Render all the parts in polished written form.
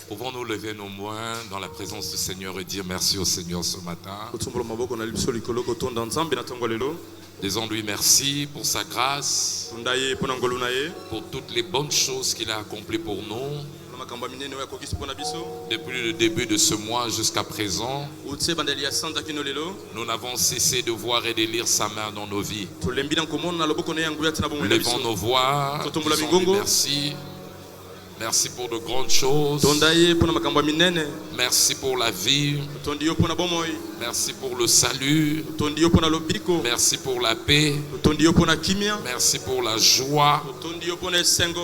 Pouvons-nous lever nos mains dans la présence du Seigneur et dire merci au Seigneur ce matin? Disons-lui merci pour sa grâce, pour toutes les bonnes choses qu'il a accomplies pour nous. Depuis le début de ce mois jusqu'à présent, nous n'avons cessé de voir et de lire sa main dans nos vies. Levons nos voix, disons-lui merci. Merci pour de grandes choses. Merci pour la vie. Merci pour le salut. Merci pour la paix. Merci pour la joie.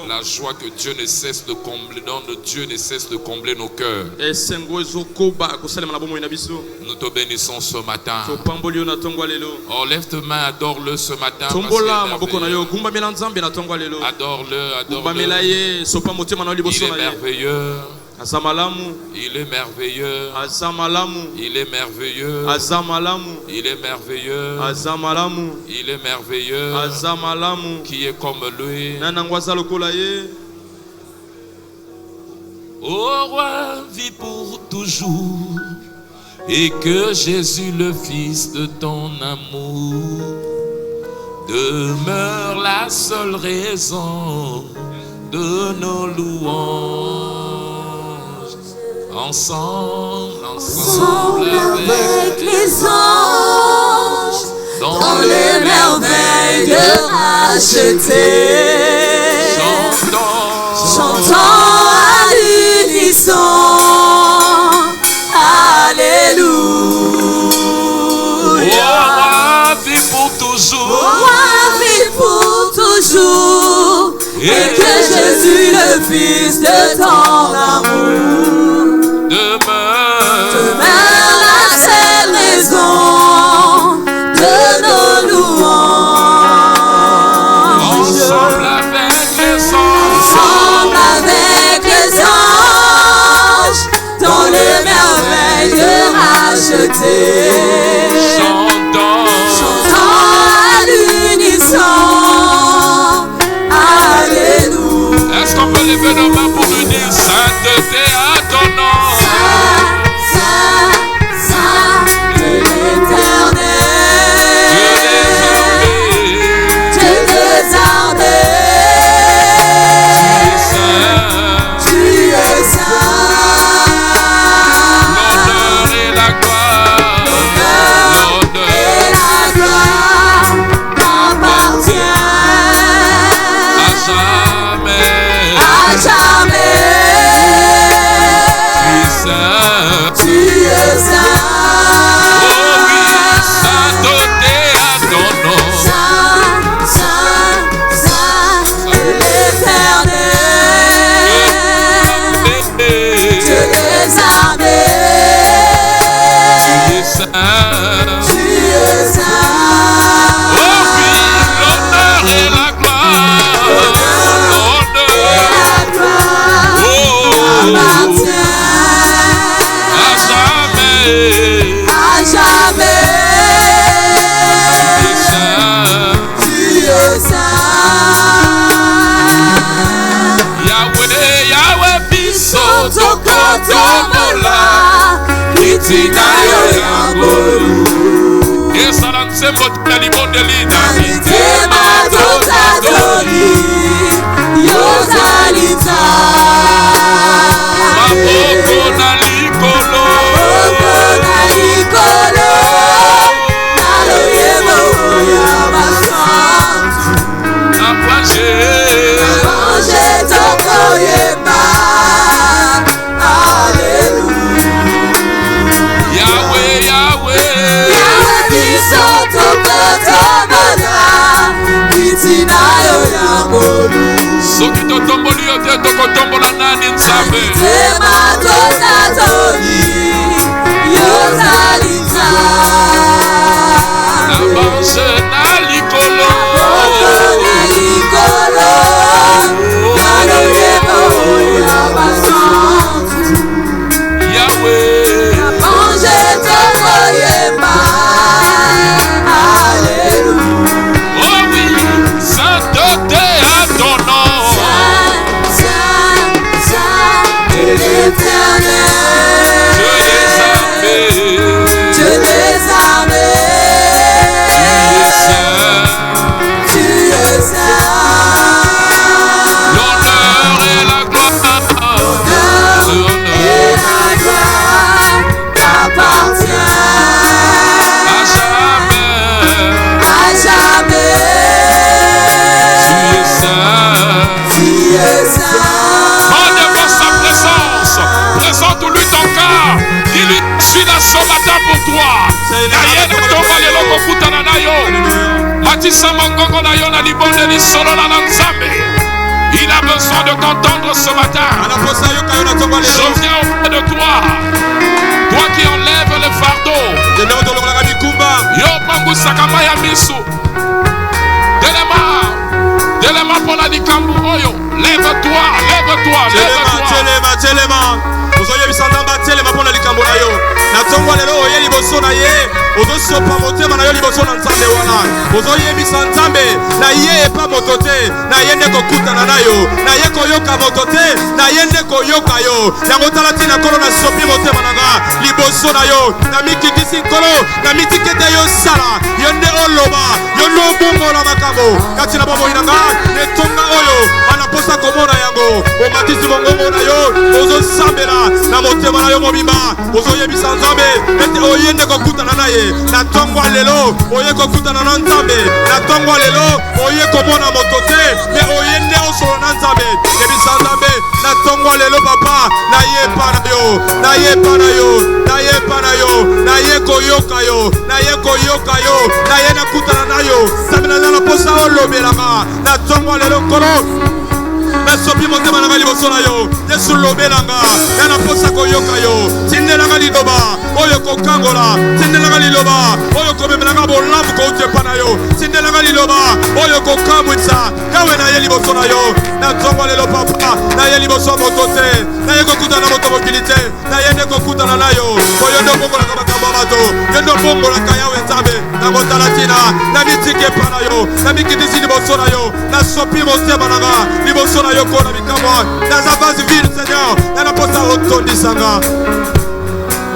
La joie que Dieu ne cesse de combler, dont Dieu ne cesse de combler nos cœurs. Nous te bénissons ce matin. Oh, lève tes mains, adore-le ce matin. Adore-le, adore-le. Il est merveilleux. Il est merveilleux. Il est merveilleux. Il est merveilleux. Il est merveilleux. Qui est comme lui. Ô roi, vis pour toujours. Et que Jésus, le Fils de ton amour, demeure la seule raison de nos louanges, ensemble avec les anges, dans les merveilles de racheter, chantons à l'unisson, Alléluia. Oh, vie pour toujours, vie pour toujours. Et que Jésus, le Fils de ton amour, demeure la seule raison de nos louanges. Ensemble avec les anges, dans les merveilles de racheter, chantons à l'unisson. Est-ce qu'on peut lever nos mains pour lui dire sainteté à ton nom? Saint, l'éternel, Dieu des armées, tu es saint. L'honneur et la gloire, tu es saint. Oh oui, sainteté à ton nom. Saint, l'éternel, Dieu des armées, tu es saint. Oh oui, l'honneur et la gloire, à jamais, tu es saint. Yahweh, biso tokotomola, kitinayo yangolu. Esala nsembo tina libondelina, mitema totadoli, yozalita. Maboko na likolo, soki totomboli yo te tokotombola nani nzambe? Tema tozatoli yozalita na banse na likolo, naloyeba oyo basantu. Yahweh, na banse tokoyeba. Alléluia. Oh oui, sainteté à ton nom. Saint, l'éternel. Il a besoin de t'entendre ce matin. Je viens auprès de toi. Toi qui enlèves le fardeau. Delema pour la dikambu oyo. Lève-toi, lève-toi, lève-toi. Ozoye bisandamba telema pona likambo na yo. Na tongo lelo oye liboso na ye. Ozosopa motema na yo liboso na nzambe wana. Ozoye bisanzambe na ye epa motote. Na ye ndeko kutana na yo. Na ye koyoka motote. Na ye ndeko yoka yo. Yango talati na kolo na sopi motema na nga. Liboso na yo. Na mikikisi kolo. Na mitikete yo sala. Yonde oloba. Yondo bungo na makabo. Kati na bobo inanga. Netonga oyo. Anaposa komona yango. Omatisi mongongo na yo. Ozo sambela. Na motema na yo mobimba. Ozoye bisanzambe. Ete oyende kokutana na ye. Na tongwa lelo. Oye kokutana na nzambe. Na tongwa lelo. Oye komona motote. Me oyende osolo na nzambe. Ne bisanzambe. Na tongwa lelo papa. Na ye pana yo. Na ye pana yo. Na ye pana yo. Na ye koyoka yo. Na ye koyoka yo. Na ye nakutana na yo. Samina na posa olobelanga. Na tongwa lelo kolo. Sopi motema na liboso na yo. Yesu lobelanga. Yana posa koyoka yo. Tindelanga liloba. Oyo kokangola. Tindelanga liloba. Oyo komemelanga bolamu ko utepa na yo. Tindelanga liloba. Oyo kokamwitsa. Kawe na ye liboso na yo. Na tongo lelo papa. Na ye liboso motote. Na ye kokutana moto mokilite. Na ye ndeko kutana na yo. Oyo ndo bongo la kabakamba bato. Yendo bongo la kayawe nzabe. Na motalatina. Na mitike pa na yo. Na mikitisi liboso na yo. Na sopi motema na nga. Liboso na yo. Dans la base ville, Seigneur, dans la poste à Otondisanga.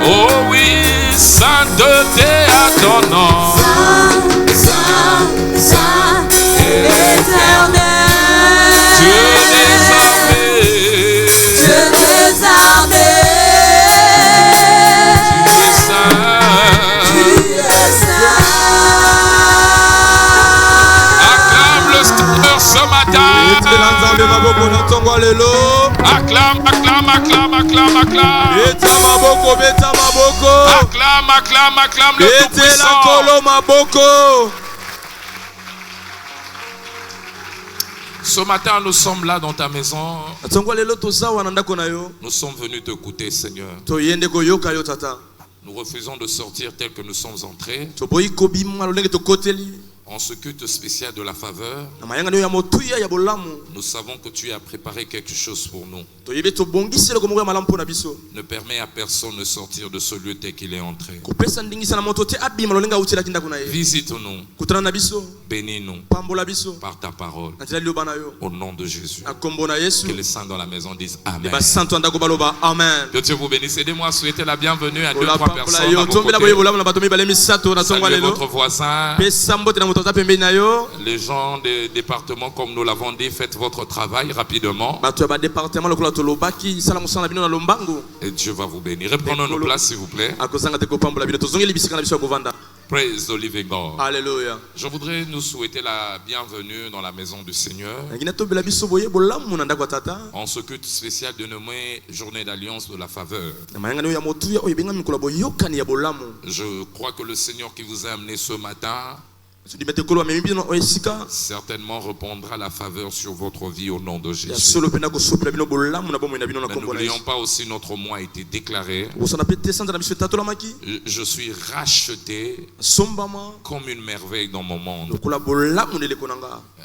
Oh oui, sainteté à ton nom. Saint, éternel. Dieu des armées. Dieu des armées. Tu es saint. Tu es saint. Acclame le Seigneur ce matin. Acclame, acclame, acclame, acclame, acclame. Acclame, acclame, acclame le Tout-Puissant. Ce matin, nous sommes là dans ta maison. Nous sommes venus t'écouter, Seigneur. Nous refusons de sortir tel que nous sommes entrés. En ce culte spécial de la faveur, nous savons que tu as préparé quelque chose pour nous. Ne permets à personne de sortir de ce lieu tel qu'il est entré. Visite-nous. Bénis-nous par ta parole. Au nom de Jésus. Que les saints dans la maison disent Amen. Que Dieu vous bénisse. Aidez-moi à souhaiter la bienvenue à 2-3 personnes à vos côtés. Saluez votre voisin. Les gens des départements, comme nous l'avons dit, faites votre travail rapidement. Et Dieu va vous bénir. Reprenons nos places, s'il vous plaît. Praise the living God. Alléluia. Je voudrais nous souhaiter la bienvenue dans la maison du Seigneur. En ce culte spécial dénommé Journée d'Alliance de la Faveur. Je crois que le Seigneur qui vous a amené ce matin certainement répondra la faveur sur votre vie au nom de Jésus. Mais n'oublions pas aussi, notre mois a été déclaré. Je suis racheté comme une merveille dans mon monde.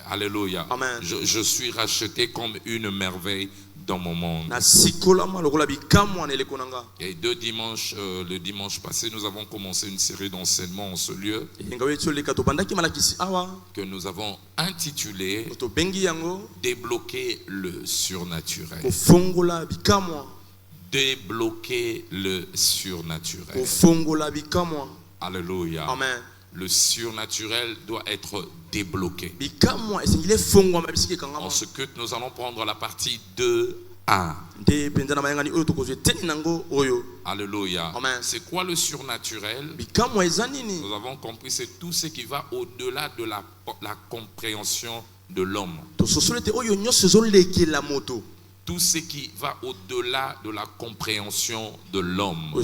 Alléluia. Je suis racheté comme une merveille dans mon monde. Et le dimanche passé, nous avons commencé une série d'enseignements en ce lieu que nous avons intitulé Débloquer le surnaturel. Débloquer le surnaturel. Alléluia. Amen. Le surnaturel doit être débloqué. En ce culte, nous allons prendre la partie 2A. Alléluia. C'est quoi le surnaturel? Nous avons compris, c'est tout ce qui va au-delà de la compréhension de l'homme. tout ce qui va au-delà de la compréhension de l'homme. Tout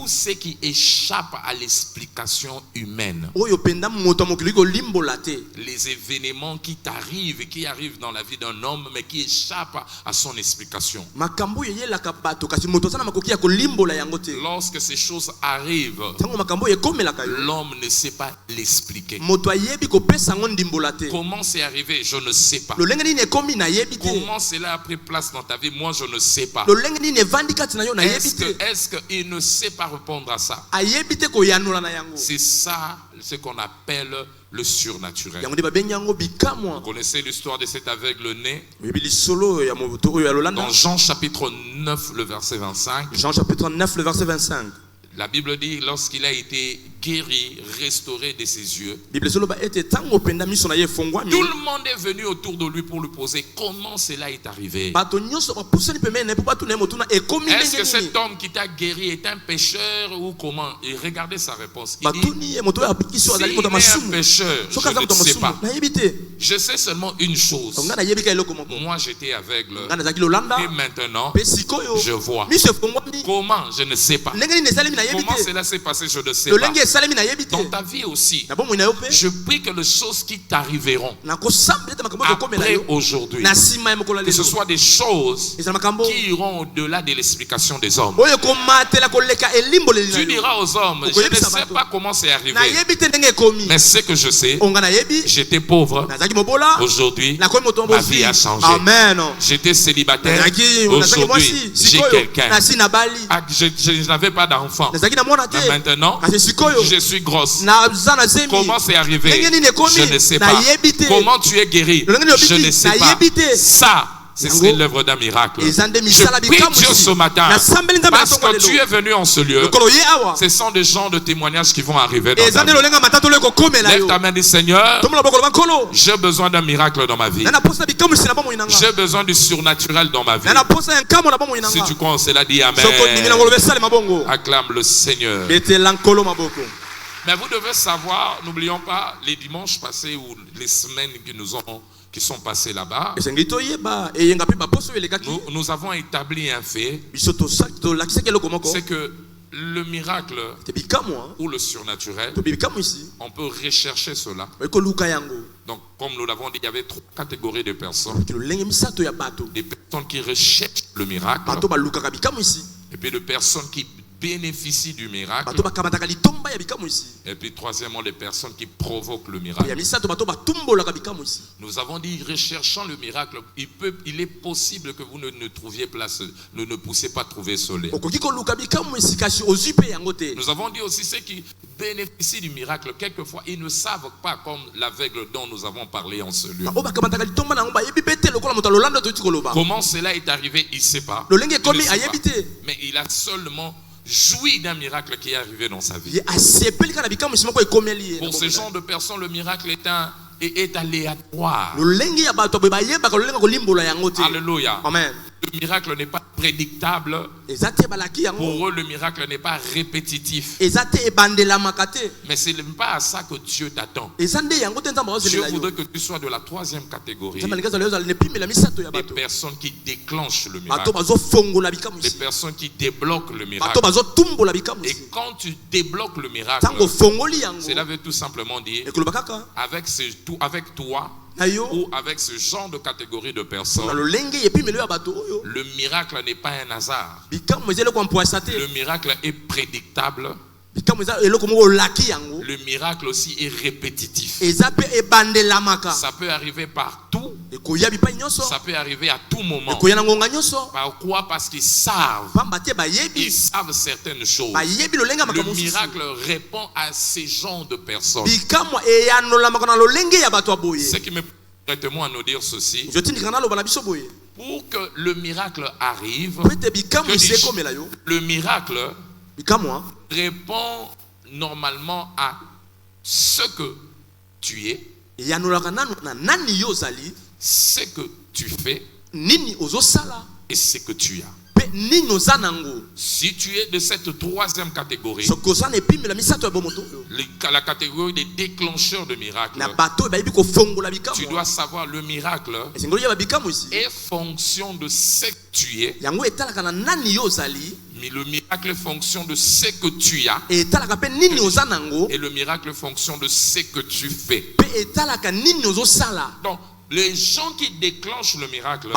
ce qui échappe à l'explication humaine. Les événements qui arrivent dans la vie d'un homme, mais qui échappent à son explication. Lorsque ces choses arrivent, l'homme ne sait pas l'expliquer. Comment c'est arrivé? Je ne sais pas. Comment cela a pris place dans ta vie? Moi, je ne sais pas. Est-ce qu'il ne sait pas répondre à ça? C'est ça ce qu'on appelle le surnaturel. Vous connaissez l'histoire de cet aveugle né? Dans Jean chapitre 9, le verset 25. Jean chapitre 9, le verset 25. La Bible dit, lorsqu'il a été guéri, restauré de ses yeux, tout le monde est venu autour de lui pour lui poser comment cela est arrivé. Est-ce que cet homme qui t'a guéri est un pécheur ou comment? Et regardez sa réponse. Il dit, s'il est un pécheur, je ne sais pas. Je sais seulement une chose. Moi j'étais aveugle et maintenant je vois. Comment? Je ne sais pas. Comment cela s'est passé? Je ne sais pas. Dans ta vie aussi, je prie que les choses qui t'arriveront après aujourd'hui, que ce soit des choses qui iront au-delà de l'explication des hommes. Tu diras aux hommes, je ne sais pas comment c'est arrivé, mais ce que je sais, j'étais pauvre. Aujourd'hui, ma vie a changé. J'étais célibataire. Aujourd'hui, j'ai quelqu'un. Je n'avais pas d'enfant. Mais maintenant, je suis grosse. Comment c'est arrivé? Je ne sais pas. Comment tu es guéri? Je ne sais pas. Ça, c'est l'œuvre d'un miracle. Je prie Dieu ce matin parce que tu es venu en ce lieu. Ce sont des gens de témoignages qui vont arriver dans ta vie. Lève ta main et dis, Seigneur, j'ai besoin d'un miracle dans ma vie. J'ai besoin du surnaturel dans ma vie. Si tu crois en cela, dis Amen. Acclame le Seigneur. Mais vous devez savoir, n'oublions pas les dimanches passés ou les semaines qui sont passées là-bas. Nous avons établi un fait. C'est que le miracle ou le surnaturel, on peut rechercher cela. Donc, comme nous l'avons dit, il y avait 3 catégories de personnes. Des personnes qui recherchent le miracle et puis des personnes qui bénéficient du miracle. Et puis troisièmement, les personnes qui provoquent le miracle. Nous avons dit, recherchant le miracle, il est possible que vous ne trouviez place, ne puissiez pas trouver soleil. Nous avons dit aussi ceux qui bénéficient du miracle, quelquefois ils ne savent pas, comme l'aveugle dont nous avons parlé en ce lieu. Comment cela est arrivé, il ne sait pas. Mais il a seulement jouit d'un miracle qui est arrivé dans sa vie. Pour ce genre de personnes, le miracle est aléatoire. Alléluia. Amen. Le miracle n'est pas prédictable. Pour eux, le miracle n'est pas répétitif. Mais ce n'est pas à ça que Dieu t'attend. Dieu voudrait que tu sois de la 3e catégorie. Des personnes qui déclenchent le miracle. Des personnes qui débloquent le miracle. Et quand tu débloques le miracle, cela veut tout simplement dire avec toi ou avec ce genre de catégorie de personnes, le miracle n'est pas un hasard. Le miracle est prédictable. Le miracle aussi est répétitif. Ça peut arriver partout. Ça peut arriver à tout moment. Pourquoi? Parce qu'ils savent. Ils savent certaines choses. Le miracle répond à ces genres de personnes. Ce qui me prête-moi à nous dire ceci. Pour que le miracle arrive, le miracle répond normalement à ce que tu es, ce que tu fais et ce que tu as. Si tu es de cette troisième catégorie, la catégorie des déclencheurs de miracles, tu dois savoir le miracle est fonction de ce que tu es. Mais le miracle est fonction de ce que tu as. Et le miracle est fonction de ce que tu fais. Donc, les gens qui déclenchent le miracle,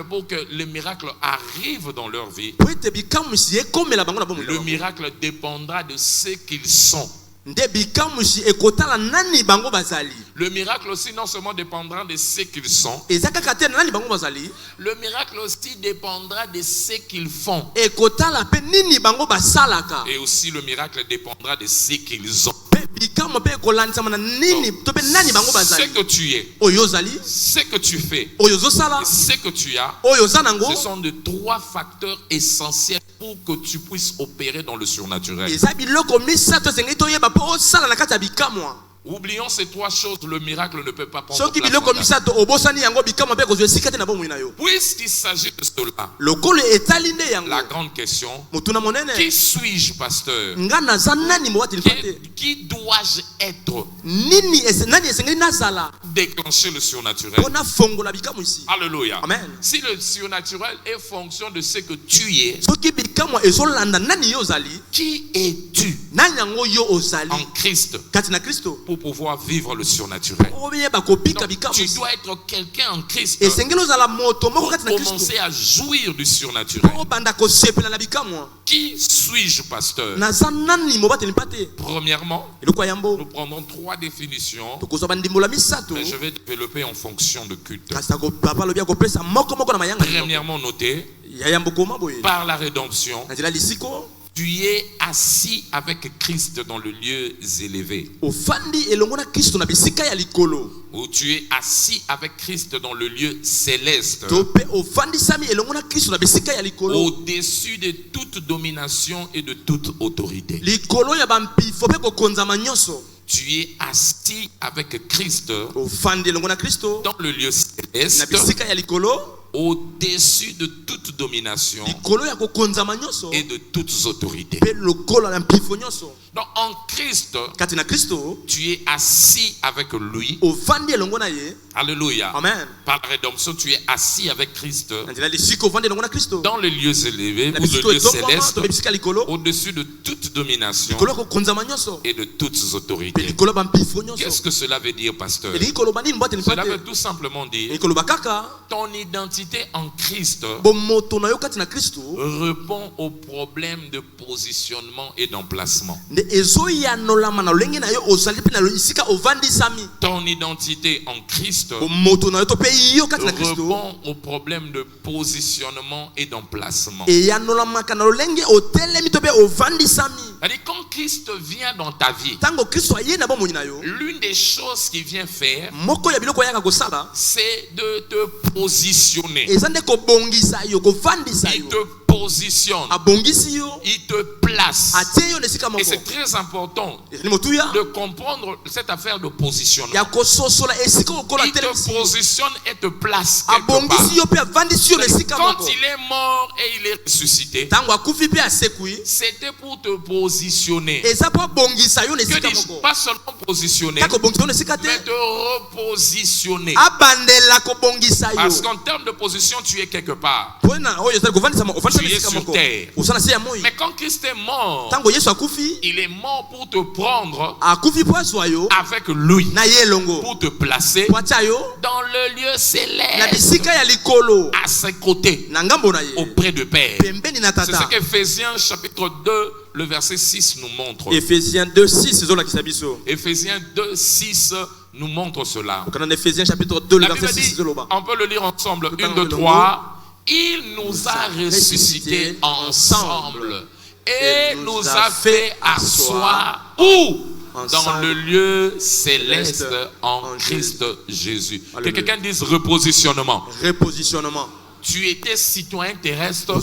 pour que le miracle arrive dans leur vie, le miracle dépendra de ce qu'ils sont. Le miracle aussi non seulement dépendra de ce qu'ils sont, le miracle aussi dépendra de ce qu'ils font. Et aussi le miracle dépendra de ce qu'ils ont. Donc, ce que tu es, ce que tu fais, et ce que tu as, ce sont de trois facteurs essentiels pour que tu puisses opérer dans le surnaturel. Oublions ces trois choses, le miracle ne peut pas prendre place. Puisqu'il s'agit de cela, la grande question, qui suis-je, pasteur? Qui dois-je être? Déclencher le surnaturel. Alléluia. Amen. Si le surnaturel est fonction de ce que tu es, qui es-tu en Christ pour pouvoir vivre le surnaturel? Donc, tu dois être quelqu'un en Christ pour commencer à jouir du surnaturel. Qui suis-je, pasteur? Premièrement, nous prendrons trois définitions, mais je vais développer en fonction de culte. Premièrement, notez, par la rédemption, tu es assis avec Christ dans le lieu élevé. Ou tu es assis avec Christ dans le lieu céleste. Au-dessus de toute domination et de toute autorité. Tu es assis avec Christ dans le lieu céleste, au-dessus de toute domination et de toutes autorités. Donc en Christ, tu es assis avec lui. Alléluia. Amen. Par la rédemption, tu es assis avec Christ dans les lieux élevés ou le lieu céleste, au-dessus de toute domination et de toutes autorités. Qu'est-ce que cela veut dire, pasteur? Cela veut tout simplement dire ton identité en Christ répond aux problèmes de positionnement et d'emplacement. Ton identité en Christ répond aux problèmes de positionnement et d'emplacement. Quand Christ vient dans ta vie, l'une des choses qu'il vient faire, c'est de te positionner. Il te positionne. Il te place. Et c'est très important de comprendre cette affaire de positionnement. Il te positionne et te place quelque part. Quand il est mort et il est ressuscité, c'était pour te positionner. Que dis-je? Pas seulement positionner, mais te repositionner. Parce qu'en termes de position, tu es quelque part. Tu es sur terre. Mais quand Christ est mort, il est mort pour te prendre avec lui, pour te placer dans le lieu céleste, à ses côtés, auprès de Père. C'est ce qu'Éphésiens chapitre 2 le verset 6 nous montre. Éphésiens 2, 6 nous montre cela. Éphésiens chapitre 2 le verset 6. On peut le lire ensemble. 1, 2, 3. Il nous a ressuscités ensemble et nous a fait asseoir où? Dans le lieu céleste en Christ Jésus. Que quelqu'un dise repositionnement. Tu étais citoyen terrestre.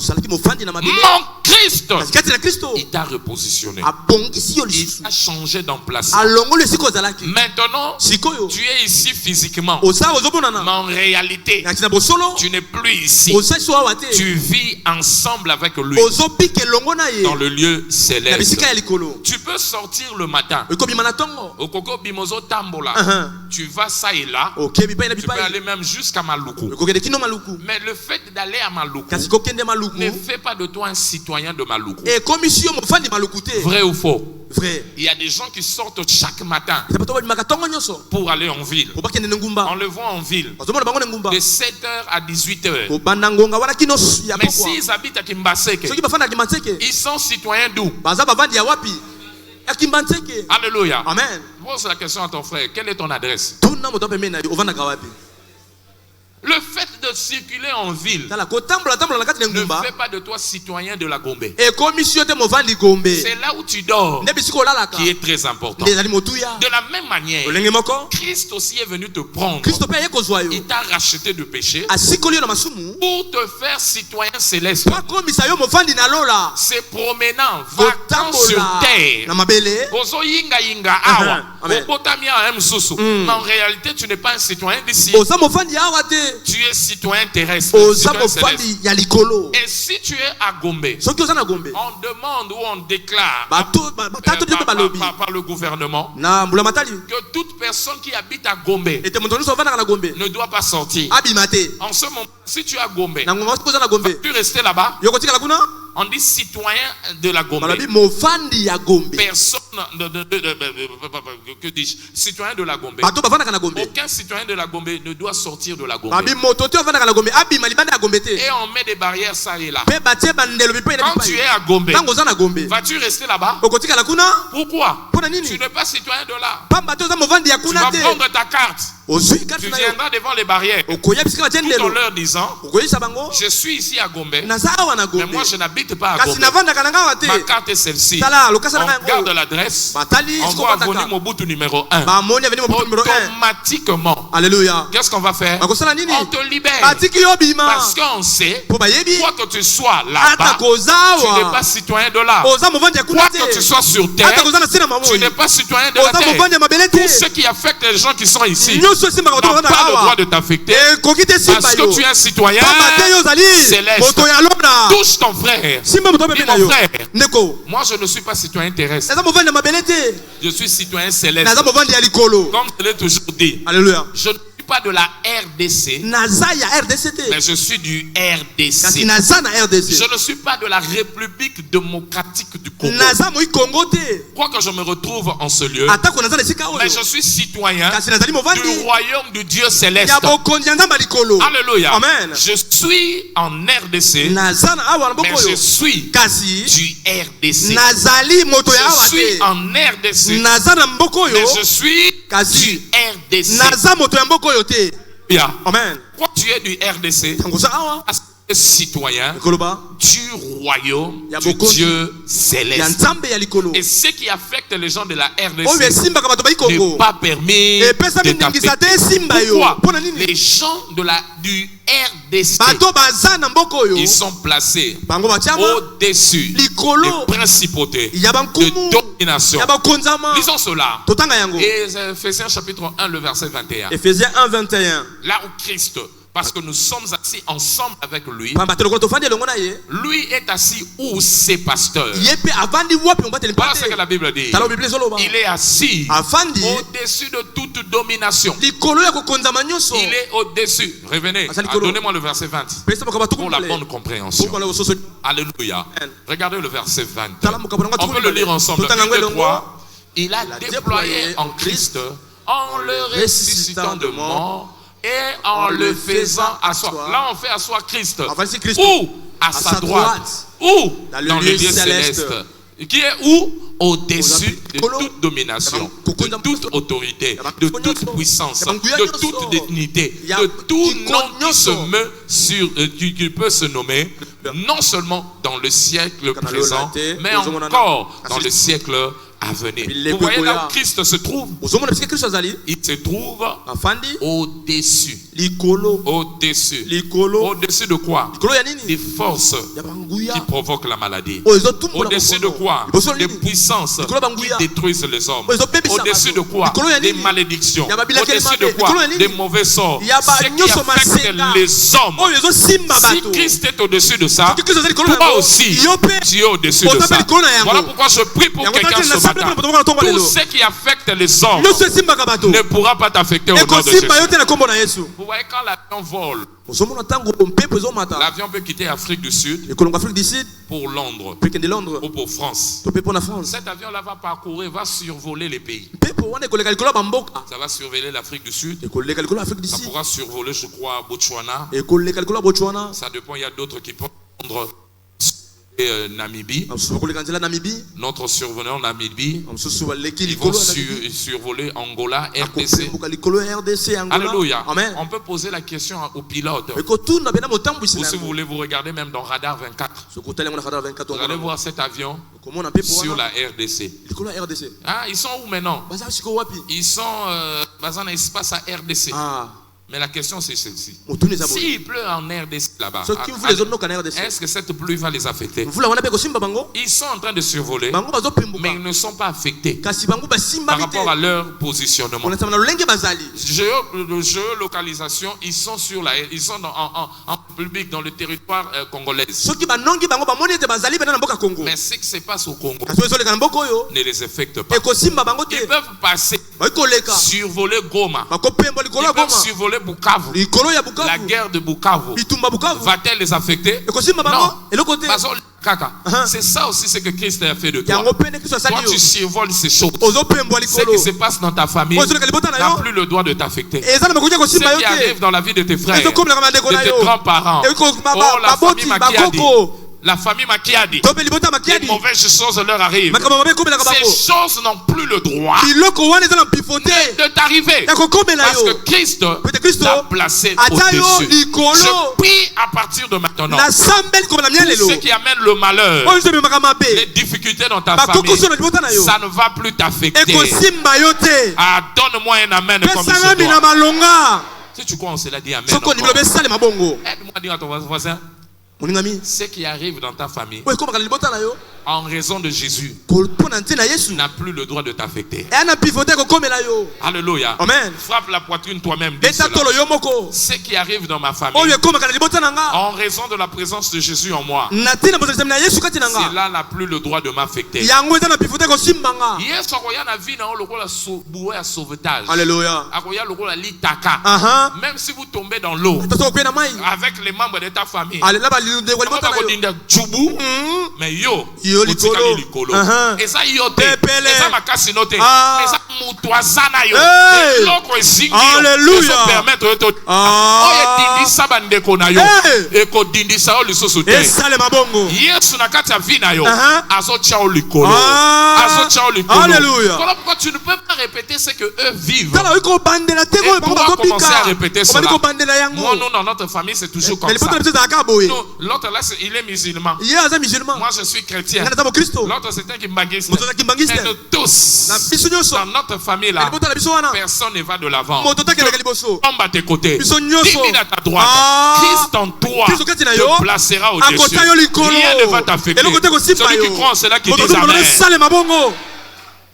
Christ, kasi kati na Kristo il t'a repositionné. abongisi yo Il lisusu t'a changé d'emplacement. alongoli esika ozalaki Maintenant, sikoyo tu es ici physiquement. oza Mais ozomonana en réalité, nakati na bosolo tu n'es plus ici. oza so awa te Tu vis ensemble avec lui ozobika elongo na ye dans le lieu na céleste. bisika ya likolo Tu peux sortir le matin. ekobima na ntongo Okoko bimozo tambola. Uh-huh. Tu vas ça et là. okebi bipai na Tu peux bipai aller même jusqu'à Maluku. ekokende kino maluku Mais le fait d'aller à Maluku kasi kokende maluku ne fait pas de toi un citoyen de Maluku. ekomisi yo mofandi maluku te Vrai ou faux? vrai Il y a des gens qui sortent chaque matin eza bato babimaka ntongo nyonso pour aller en ville. po bakende na On ngumba le voit en ville bazomona bango na ngumba de 7h à 18h. kobanda ngonga wana kino ya Mais pokwa s'ils habitent à Kimbaseke, soki bafandaka kimanseke ils sont citoyens d'où? baza bavandi ya wapi ya kimbanseke Alléluia. amen Pose la question à ton frère. Quelle est ton adresse? tuna moto apembeni na yo ovandaka wapi Le fait de circuler en ville tala kotambola na kati na ne ngumba fait pas de toi citoyen de la Gombe. ekomisi yo te movandi gombe C'est là où tu dors nde bisika olalaka qui est très important. nde ezali motuya De la même manière, olenge moko Christ aussi est venu te prendre. kristo mpe aye kozwa yo Il t'a racheté de péché asikoli yo na masumu pour te faire citoyen céleste. po akomisa yo mofandi na lola Se promenant, vacant sur kotambola terre. na mabele Ozo yinga yinga awa. Amen. Obotami awa msusu. Mais en réalité, tu n'es pas un citoyen d'ici. oza mofandi ya awa te Tu es citoyen terrestre. oza Citoyen céleste. mofandi ya likolo Et si tu es à Gombe, soki oza na gombe on demande ou on déclare batato te mpe balobi par le gouvernement na mbula matali que toute personne qui habite à Gombe ete moto nyonso ovandaka na gombe ne doit pas sortir. abima te En ce moment, si tu es à Gombe, na ngoma soki oza na gombe tu restes là-bas. yo kotikala kuna On dit citoyen de la Gombe. balobi mofandi ya gombe Personne que dis-je, citoyen de la Gombe. bato bavandaka na gombe Aucun citoyen de la Gombe ne doit sortir de la Gombe. babi moto te ovandaka na gombe abima libanda ya gombe te Et on met des barrières ça et là. mpe batie bandelo bipai na Quand tu es bipai à Gombe, ntango oza na gombe vas-tu rester là-bas? okotikala kuna Pourquoi? mpona nini Tu n'es pas citoyen de là. pamba te oza movandi ya Tu kuna vas te prendre ta carte. ozwi Tu karte na yo viendras devant les barrières okoya bisika batie tout en ndelo leur disant, okoyisa bango je suis ici à Gombe, naza awa na mais gombe moi je n'habite pas à kasi Gombe. navandaka na nga awa te Ma carte est celle-ci. tala lokasa na On ngai garde yango l'adresse. batali On siko voit Avoni ovandaka Mobutu numéro 1. bamoni aveni mobutu numéro 1 Automatiquement, alléluia qu'est-ce qu'on va faire? bakosala nini On te libère. batiki yo bima Parce qu'on sait, po bayebi quoi que tu sois ata là-bas, koza tu n'es awa pas citoyen de là. oza movandi ya kuna Quoi te que tu sois sur terre, ata koza na se na tu mamoi n'es pas citoyen de la oza movandi terre. ya mabele Tout te ce qui affecte les gens qui sont ici nyonso esimbaka bato n'ont bavandaka pas le droit awa de t'affecter ekoki te simba parce yo que tu es un citoyen pamba te yo ozali céleste. moto ya lona Touche ton frère. simba moto Dis apepe na mon yo frère, ndeko moi je ne suis pas citoyen terrestre. naza movandi ya mabele te Je suis citoyen céleste. naza movandi ya likolo Comme je l'ai toujours dit, alléluia je ne suis pas de la RDC, naza ya rdc te mais je suis du kasi RDC. naza na rdc Je ne suis pas de la République démocratique du Congo. naza moi congo te Quoique je me retrouve en ce lieu, atako naza na esika mais oyo je suis citoyen kasi nazali du movandi royaume du Dieu céleste. ya bokonzi ya nzambe ya likolo Alléluia. amen Je suis en RDC, naza na awa na mais boko je oyo suis kasi du RDC. nazali moto ya Je awa suis te en RDC, naza na mboka oyo mais je suis kasi du RDC. naza moto ya mboka oyo te Bien. amen Quand tu es du RDC, ntango oza awa parce que tu es citoyen ekoloba du royaume Ya du bokonzi. Dieu ya céleste. nzambe ya likolo Et ce qui affecte les gens de la oyo RDC esimbaka bato bai n'est kongo pas permis epesami de ndingisa te t'affecter. esimba yo Pourquoi? mpona nini Les gens du RDC, bato baza na mboka oyo ils sont placés bango batiama au-dessus likolo des principautés ya de bankumu domination. ya bakonzama Lisons cela. totanga yango Et Ephésiens chapitre 1, le verset 21. Ephésiens 1:21 Là où Christ, parce que nous sommes assis ensemble avec lui, pamba te lokolo tofandi elongo na ye lui est assis où ses pasteurs. ye mpe avandi wapi mobateli Voilà mpa ce que la te Bible dit. tala biblia ezoloba Il est assis avandi au-dessus de toute domination. likolo ya kokonzama nyonso Il est au-dessus. Revenez. Asali kolo. Donnez-moi le verset 20 pesa makambo ya pour la tuku bonne mibale compréhension. pokala bososo Alléluia. Amen. Regardez le verset 20. tala makambo nango On peut le lire ensemble. totanga yango 1, 2, elongo 3. Il a a déployé déployé en Christ en le ressuscitant de mort et en le faisant asseoir. Là, on fait asseoir Christ. avandi Kristo Où? À sa droite. Où? Dans le Dans le lieu lieu céleste. céleste. Qui est où? Au-dessus de Kolo. toute domination, Kolo. de toute autorité, Kolo. de toute puissance, Kolo. de toute dignité, Ya- de tout Kiko nom qui se Nyonso. meut sur, qui peut se nommer, non seulement dans le siècle Kana présent, lola te, mais ozomona na- encore dans kasi- le siècle à venir. Vous voyez là où Christ se trouve? Il se trouve au-dessus. Au-dessus. Au-dessus de quoi? Des forces qui provoquent la maladie. Au-dessus de quoi? Des puissances qui détruisent les hommes. Au-dessus de quoi? Des malédictions. Au-dessus de quoi? Des mauvais sorts. Ce qui affecte les hommes. Si Christ est au-dessus de ça, toi aussi, tu es au-dessus de ça. Voilà pourquoi je prie pour quelqu'un ce matin. Tout ce qui affecte les hommes ne pourra pas t'affecter au nom de Jésus. Vous voyez, quand l'avion vole, l'avion peut quitter l'Afrique du Sud pour Londres ou pour France. Cet avion-là va parcourir, va survoler les pays. Ça va survoler l'Afrique du Sud. Ça pourra survoler, je crois, Botswana. Ça dépend, il y a d'autres qui peuvent prendre Namibie. Notre survoleur Namibie. Ils vont survoler Angola, RDC. Alléluia. On peut poser la question au pilote. Ou si vous voulez vous regarder même dans Radar 24. Vous allez voir cet avion sur la RDC. Ah, ils sont où maintenant? Ils sont dans un espace à RDC. Mais la question c'est celle-ci. S'il pleut en RDC là-bas, est-ce que cette pluie va les affecter? Ils sont en train de survoler, mais ils ne sont pas affectés par rapport à leur positionnement. Géolocalisation, ils sont en public dans le territoire congolais. Mais ce qui se passe au Congo ne les affecte pas. Ils peuvent passer, survoler Goma, ils peuvent survoler Bukavu. La guerre de Bukavu va-t-elle les affecter? Non. C'est ça aussi ce que Christ a fait de toi. Quand tu survoles ces choses, ce qui se passe dans ta famille n'a plus le droit de t'affecter. Ce qui arrive dans la vie de tes frères, de tes grands-parents, la famille Makiadi, les mauvaises choses leur arrivent. Ces choses n'ont plus le droit de t'arriver. Parce que Christ t'a placé au-dessus. Je prie à partir de maintenant. Tout ce qui amène le malheur, les difficultés dans ta famille, ça ne va plus t'affecter. Ah, donne-moi un amen comme il se doit. Si tu crois en cela, dis amen. Aide-moi à dire à ton voisin. Ce qui arrive dans ta famille en raison de Jésus n'a plus le droit de t'affecter. Alléluia. Amen. Frappe la poitrine toi-même. Ce qui arrive dans ma famille en raison de la présence de Jésus en moi, cela n'a plus le droit de m'affecter. Alléluia. Même si vous tombez dans l'eau avec les membres de ta famille, mais yo likolo eza yote eza makasi note eza mutwazana yo loko ezingi yo permettre to oye dindisa bandeko na yo eko dindisa yo lisusu te Yesu na kati ya vie na yo azo chao likolo Alléluia. Pourquoi tu ne peux pas répéter ce que eux vivent et pourquoi commencer à répéter cela? Moi, nous, dans notre famille, c'est toujours comme ça. L'autre là, il est musulman. Moi, je suis chrétien. L'autre, c'est un kimbangiste. Mais nous tous, dans notre famille là, personne ne va de l'avant. Tombe à tes côtés. 10 000 à ta droite. Christ en toi te placera au-dessus. Rien ne va t'affecter. Celui qui croit en cela qui dit amen.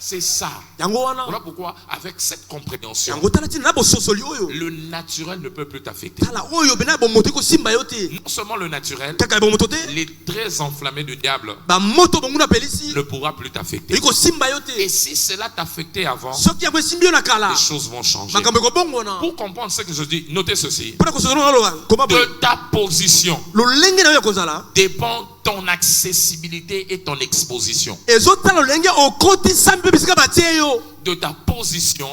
C'est ça. Voilà pourquoi, avec cette compréhension, le naturel ne peut plus t'affecter. Non seulement le naturel, les traits enflammés du diable ne pourra plus t'affecter. Et si cela t'affectait avant, les choses vont changer. Pour comprendre ce que je dis, notez ceci. De ta position dépend ton accessibilité et ton exposition. De ta position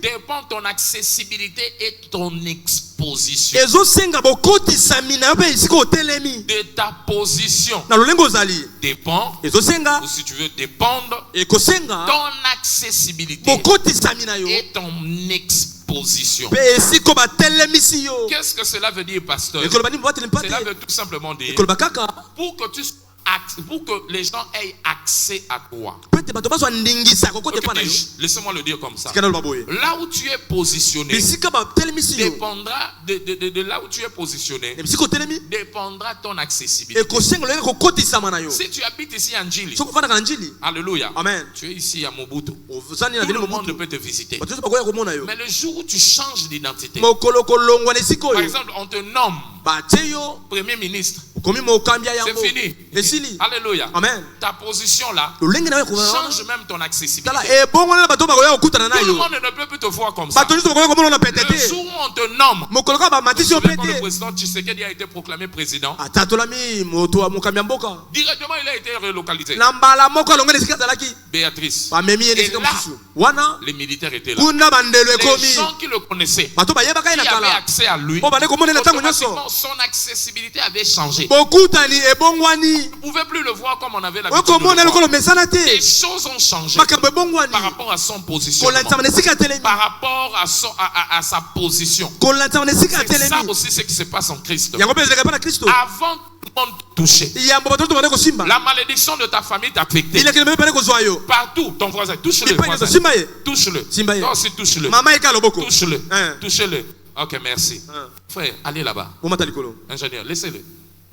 dépend ton accessibilité et ton exposition. De ta position dépend, ou si tu veux dépendre, ton accessibilité et ton exposition. Qu'est-ce que cela veut dire, pasteur? Cela veut tout simplement dire, pour que tu sois pour que les gens aient accès à toi. Laissez-moi le dire comme ça. Là où tu es positionné dépendra de là où tu es positionné, dépendra ton accessibilité. Si tu habites ici à Njili, alléluia, amen, tu es ici à Mobutu, tout le monde peut te visiter. Mais le jour où tu changes d'identité, par exemple, on te nomme Premier ministre, c'est fini. Alléluia. Amen. Ta position là change même ton accessibilité. Tout le monde ne peut plus te voir comme ça. Le jour où on te nomme, quand le président Tshisekedi a été proclamé président, directement il a été relocalisé. Béatrice. Et là, les militaires étaient là. Les gens qui le connaissaient, qui avaient accès à lui, automatiquement son accessibilité avait changé. On ne pouvait plus le voir comme on avait l'habitude de le voir. Les choses ont changé par rapport à son positionnement, par rapport à sa position. C'est ça aussi ce qui se passe en Christ. Avant tout le monde touché, la malédiction de ta famille t'a affecté. Partout, ton voisin, touche-le. Touche-le. Toi aussi, touche-le. Touche-le. Touche-le. Ok, merci. Frère, allez là-bas. Ingénieur, laissez-le.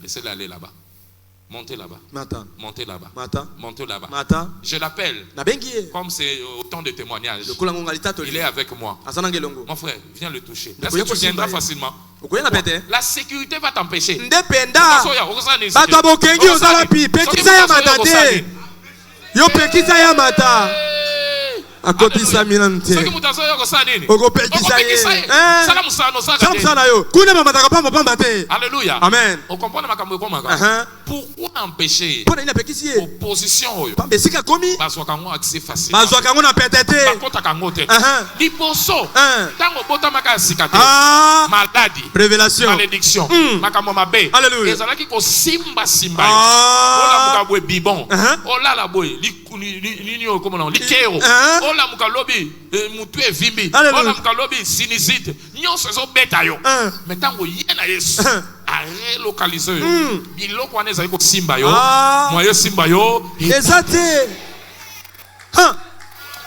Laissez-le aller là-bas. Montez là-bas. Montez là-bas. Montez là-bas. Je l'appelle. Comme c'est au temps de témoignage. Il est avec moi. Mon frère, viens le toucher. Est-ce que tu viendras facilement? La sécurité va t'empêcher. Akotisa minante. Alléluia. Amen. On comprend pourquoi empêcher opposition accès facile. Maladie, révélation, malédiction, alléluia. Ola mukalobi mutu evimbi, ola mukalobi sinizite. Nyon sezo beta yo. Mais tango yena Yesu a relocalisé yo. Biloko wana ezali ko simba yo. Moyo simba yo. Exacte.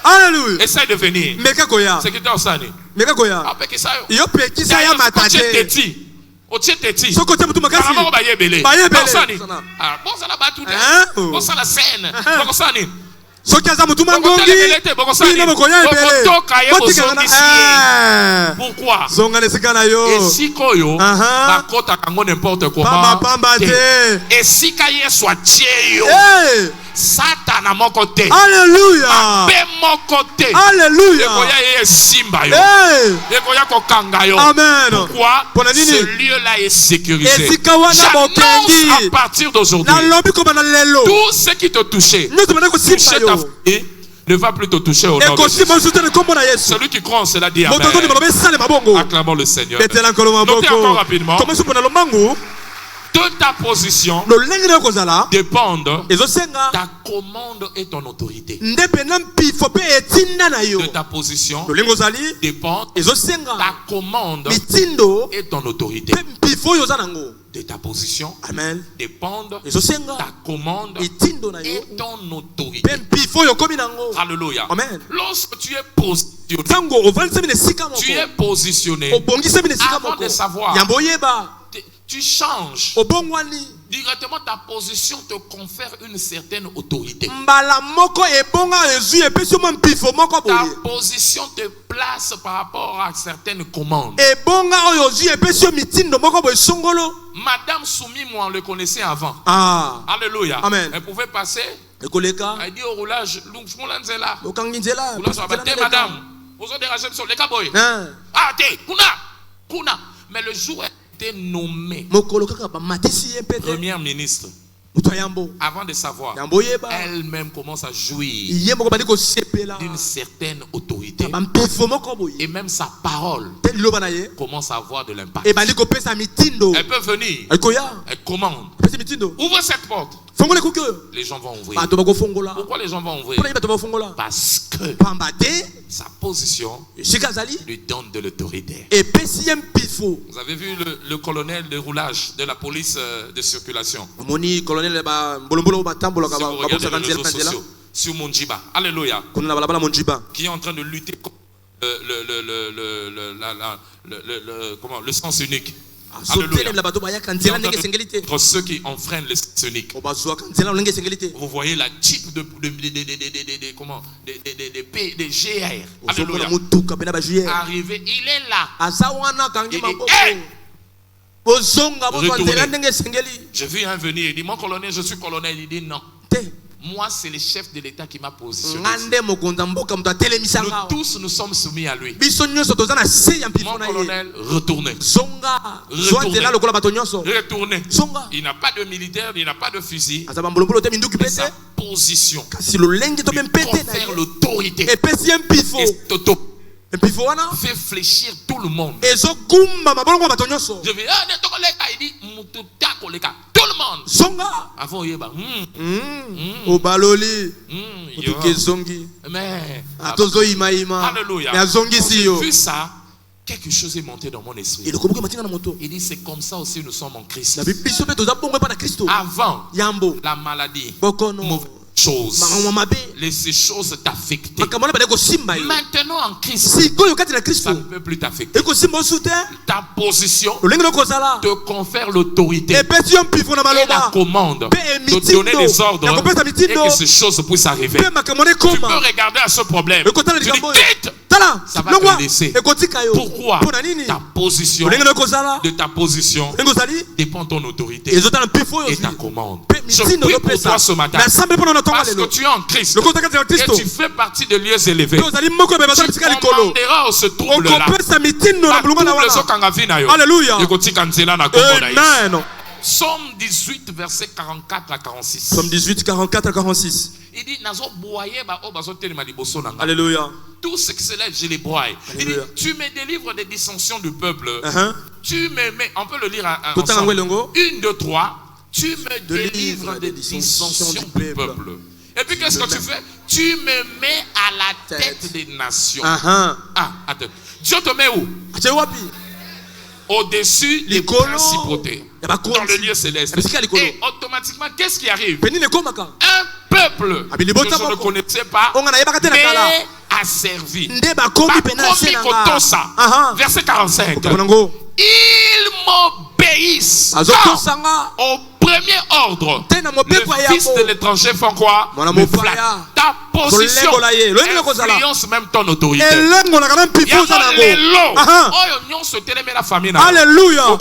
Alléluia. Essaye de venir. Meka koya. Secrétaire Osani. Meka koya. Apekisa yo. Yo pekisa ya matate. Otieteti. Sokote mutu makasi. Karamo ba yebele. Osani. Ah, bon ça la batu de. Bon ça la scène. Osani. Sokiaza mutuma ngongi. Bino mokonya ebele. Pourquoi? Zonga lesikana yo. Et si koyo bakota kango n'importe comment. Pamba te. Et si kaye soit tieyo. Satan à mon côté. Alléluia. Be mon côté. Alléluia. Ekoya ye simba yo. Ekoya ko kanga yo. Amen. Pourquoi? Ce lieu-là est sécurisé. J'annonce à partir d'aujourd'hui. Tout ce qui te touchait. Toucher ta famille ne va plus te toucher au nom de Jésus. Celui qui croit en cela dit amen. Acclamons le Seigneur. Notez encore rapidement. De ta position dépendent ta commande et ton autorité. De ta position dépend ta commande et ton autorité. De ta position dépendent ta commande et ton autorité. Alléluia. Lorsque tu es positionné, avant de savoir, tu changes. Directement, ta position te confère une certaine autorité. Ta position te place par rapport à certaines commandes. Madame Soumi, moi, on le connaissait avant. Alléluia. Amen. Elle pouvait passer. Elle dit au roulage, madame, vous avez dérangé sur les caboy. Ah, kuna. Mais le jour était nommé première ministre. Avant de savoir, elle-même commence à jouir d'une certaine autorité. Et même sa parole commence à avoir de l'impact. Elle peut venir. Elle commande. Ouvre cette porte. les gens vont ouvrir. Pourquoi les gens vont ouvrir? Parce que sa position lui donne de l'autorité. Vous avez vu le colonel de roulage de la police de circulation. Si vous regardez les réseaux sociaux, sur Monjiba, alléluia, qui est en train de lutter contre le sens unique. Alléluia. Contre ceux qui enfreignent le sens unique. Vous voyez la type de GR. Alléluia. Arrivé, il est là. Il dit, hey! Retournez. J'ai vu un venir, il dit, mon colonel, je suis colonel. Il dit non. Moi, c'est le chef de l'État qui m'a positionné. Nous tous, nous sommes soumis à lui. Mon colonel, retournez. Retournez. Il n'a pas de militaire, il n'a pas de fusil. Mais sa position lui confère l'autorité. Et fait fléchir tout le monde. Je vais, il dit, tout le monde. Avant, il alléluia. J'ai vu ça. Quelque chose est monté dans mon esprit. Il dit, c'est comme ça aussi nous sommes en Christ. Avant la maladie, choses, ces choses t'affecter. Maintenant en Christ, ça ne peut plus t'affecter. Ta position te confère l'autorité et la commande de donner des ordres et que ces choses puissent arriver. Tu peux regarder à ce problème. Tu dis quitte, ça va te laisser. Pourquoi? Ta position, de ta position dépend ton autorité et ta commande. Je prie pour toi ce matin. Parce que tu es en Christ et tu fais partie de lieux élevés. Tu commanderas ce trouble-là. Alléluia. Psaume 18, verset 44 à 46. Psaume 18, 44 à 46. Il dit, alléluia. Tout ce qui se lève, je les broye. Il dit, tu me délivres des dissensions du peuple. Tu me mets, on peut le lire ensemble. 1, 2, 3. Tu me délivres des dissensions du peuple. Et puis qu'est-ce que tu fais? Tu me mets à la tête des nations. Attends. Dieu te met où? Au-dessus des principautés. Dans le lieu céleste. Et automatiquement, qu'est-ce qui arrive? Un peuple que je ne connaissais pas, mais a servi. Verset 45. Ils m'obéissent. Au premier ordre, le fils de l'étranger font quoi? Me flatte. Ta position influence même ton autorité. Alléluia.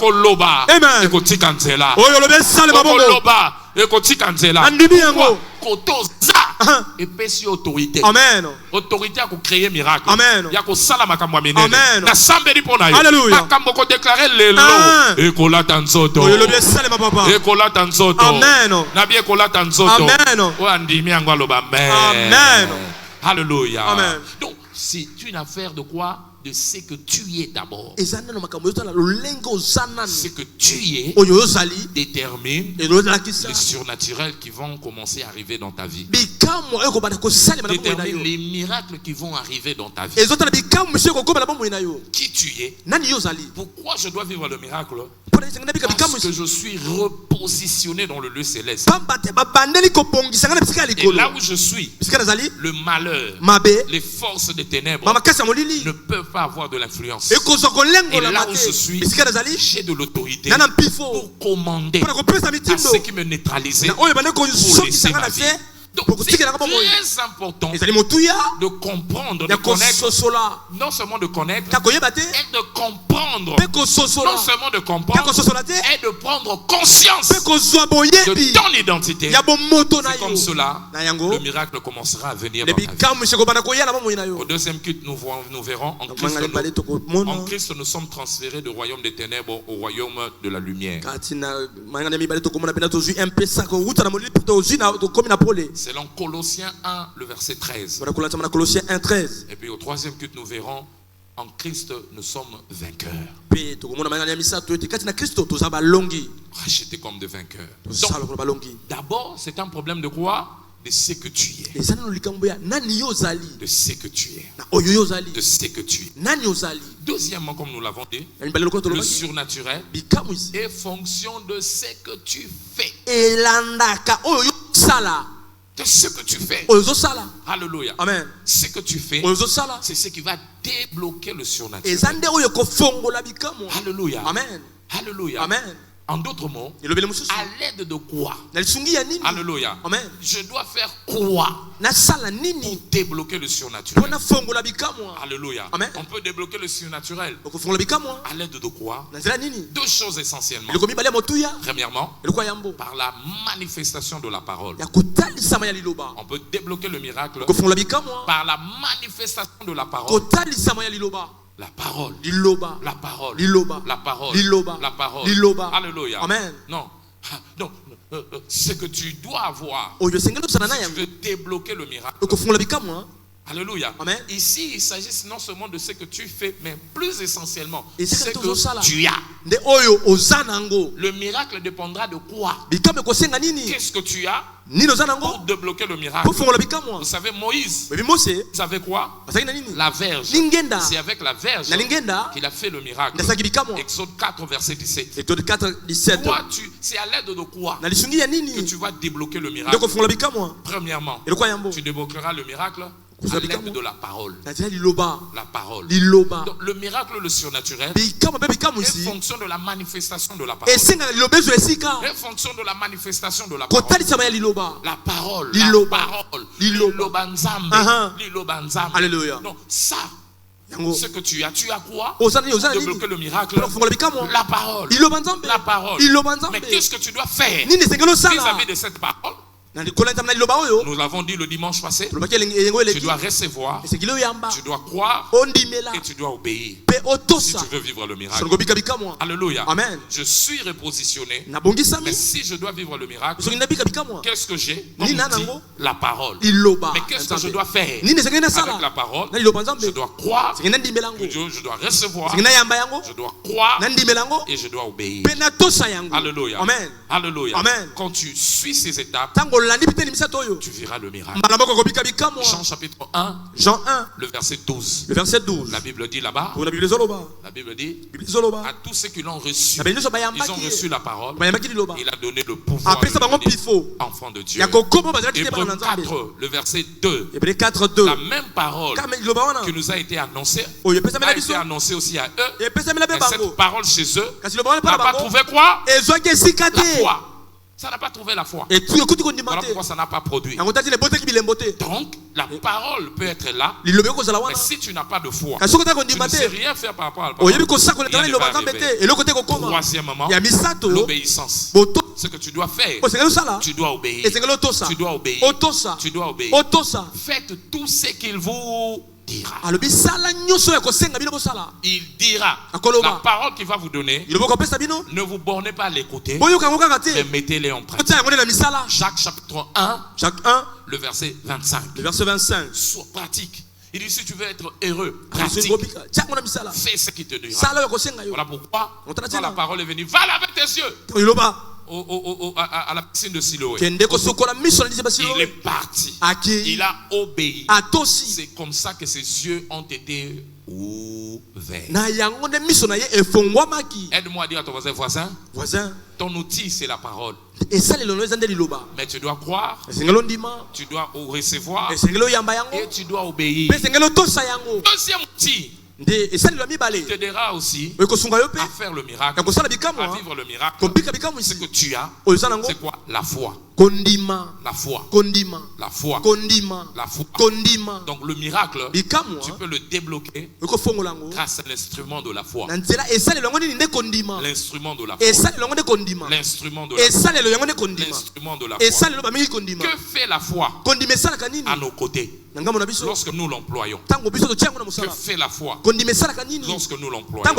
Autorité. Amen. Autorité à créer miracle. Amen. Il y a que ça la makamba menene. Amen. Na sambeli pona yo. Alléluia. Makamba ko déclarer lelo. Ekola tanzoto. Ekola tanzoto. Amen. Na bien ekola tanzoto. Amen. O andimi angwa loba amen. Amen. Alléluia. Amen. Donc c'est une affaire de quoi? De ce que tu es d'abord. Ce que tu es détermine les surnaturels qui vont commencer à arriver dans ta vie. Détermine les miracles qui vont arriver dans ta vie. Qui tu es? Pourquoi je dois vivre le miracle? Parce que je suis repositionné dans le lieu céleste. Et là où je suis, le malheur, les forces des ténèbres ne peuvent pas avoir de l'influence. Et là où je suis, j'ai de l'autorité pour commander à ceux qui me neutralisaient pour laisser ma vie. Donc c'est très important de comprendre, de connaître, non seulement de connaître, et de comprendre, non seulement de comprendre, et de prendre conscience de ton identité. C'est comme cela, le miracle commencera à venir dans ta vie. Au deuxième culte, nous verrons, en Christ, nous sommes transférés du royaume des ténèbres au royaume de la lumière. Selon Colossiens 1, le verset 13. Et puis au troisième culte, nous verrons en Christ, nous sommes vainqueurs. Rachetés comme des vainqueurs. Donc, d'abord, c'est un problème de quoi? De ce que tu es. De ce que tu es. De ce que tu es. Deuxièmement, comme nous l'avons dit, le surnaturel est fonction de ce que tu fais. De ce que tu fais. Alléluia. Amen. Ce que tu fais, c'est ce qui va débloquer le surnaturel. Alléluia. Amen. Alléluia. Amen. En d'autres mots, à l'aide de quoi? Alléluia. Amen. Je dois faire quoi pour débloquer le surnaturel? Alléluia. Amen. On peut débloquer le surnaturel à l'aide de quoi? Deux choses essentiellement. Premièrement, par la manifestation de la parole. On peut débloquer le miracle par la manifestation de la parole. La parole. La parole. La parole. La parole. Alléluia. Amen. Non. Donc, ce que tu dois avoir, si tu veux débloquer le miracle. Alléluia. Amen. Ici, il s'agit non seulement de ce que tu fais, mais plus essentiellement, ce que tu as. Le miracle dépendra de quoi? Qu'est-ce que tu as pour débloquer le miracle? Vous savez, Moïse, vous savez quoi? La verge. C'est avec la verge qu'il a fait le miracle. Exode 4, verset 17. Toi, c'est à l'aide de quoi que tu vas débloquer le miracle? Premièrement, tu débloqueras le miracle à l'aide de la parole. La parole. Donc, le miracle, le surnaturel, est fonction de la manifestation de la parole. Est fonction de la manifestation de la parole. La parole. La parole. Lilobanzambe. Alléluia. Donc, ça, ce que tu as quoi pour débloquer le miracle? La parole. La parole. Mais qu'est-ce que tu dois faire vis-à-vis de cette parole? Nous l'avons dit le dimanche passé. Tu dois recevoir, tu dois croire et tu dois obéir si tu veux vivre le miracle. Alléluia. Amen. Je suis repositionné. Mais si je dois vivre le miracle, qu'est-ce que j'ai? La parole. Mais qu'est-ce que je dois faire avec la parole? Je dois croire, je dois recevoir, je dois croire et je dois obéir. Alléluia. Amen. Alléluia. Amen. Quand tu suis ces étapes, tu verras le miracle. Jean chapitre 1, Jean 1, le verset 12. Le verset 12. La Bible dit là-bas, la Bible dit, à tous ceux qui l'ont reçu, ils ont reçu la parole, il a donné le pouvoir de devenir enfant de Dieu. Hébreux 4, le verset 2. La même parole qui nous a été annoncée a été annoncée aussi à eux. Et cette parole chez eux n'a pas trouvé quoi? La foi. Ça n'a pas trouvé la foi. Voilà pourquoi ça n'a pas produit. Donc, la parole peut être là. Mais si tu n'as pas de foi, tu ne sais rien faire par rapport à la parole. Rien ne va arriver. Troisièmement, l'obéissance. Ce que tu dois faire, tu dois obéir. Tu dois obéir. Tu dois obéir. Faites tout ce qu'il vous dira. Il dira. La parole qu'il va vous donner, ne vous bornez pas à l'écouter, mais mettez-les en pratique. Jacques chapitre 1, le verset 25. Sois pratique. Il dit si tu veux être heureux, pratique. Fais ce qui te dira. Voilà pourquoi quand la parole est venue, va laver tes yeux à la piscine de Siloé. Il est parti. Il a obéi. C'est comme ça que ses yeux ont été ouverts. Aide-moi à dire à ton voisin, ton outil c'est la parole. Mais tu dois croire, tu dois recevoir et tu dois obéir. Deuxième outil qui t'aidera aussi à faire le miracle, à vivre le miracle. Ce que tu as, c'est quoi? La foi. La foi. La foi. La foi. Donc le miracle, tu peux le débloquer grâce à l'instrument de la foi. L'instrument de la foi. L'instrument de la foi. L'instrument de la foi. Que fait la foi à nos côtés lorsque nous l'employons? Que fait la foi lorsque nous l'employons?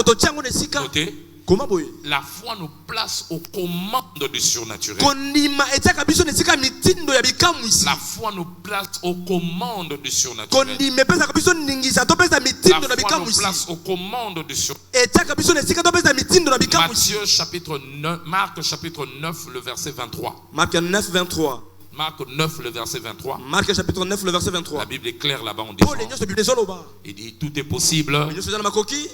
Notez, Comment boye? La foi nous place aux commandes du surnaturel. Kondima etaka biso nesika mitindo ya bikamu isi. La foi nous place aux commandes du surnaturel. Kondima pesa biso ningisa to pesa mitindo na La foi bikamu nous isi. place aux commandes du surnaturel. Etaka biso nesika to pesa mitindo na bikamu isi. Matthieu chapitre 9, Marc chapitre 9 le verset 23. Marc 9 23. Marc 9 le verset 23. Marc chapitre 9 le verset 23. La Bible est claire là-bas en Paul disant, enyo Bible zoloba. il dit tout est possible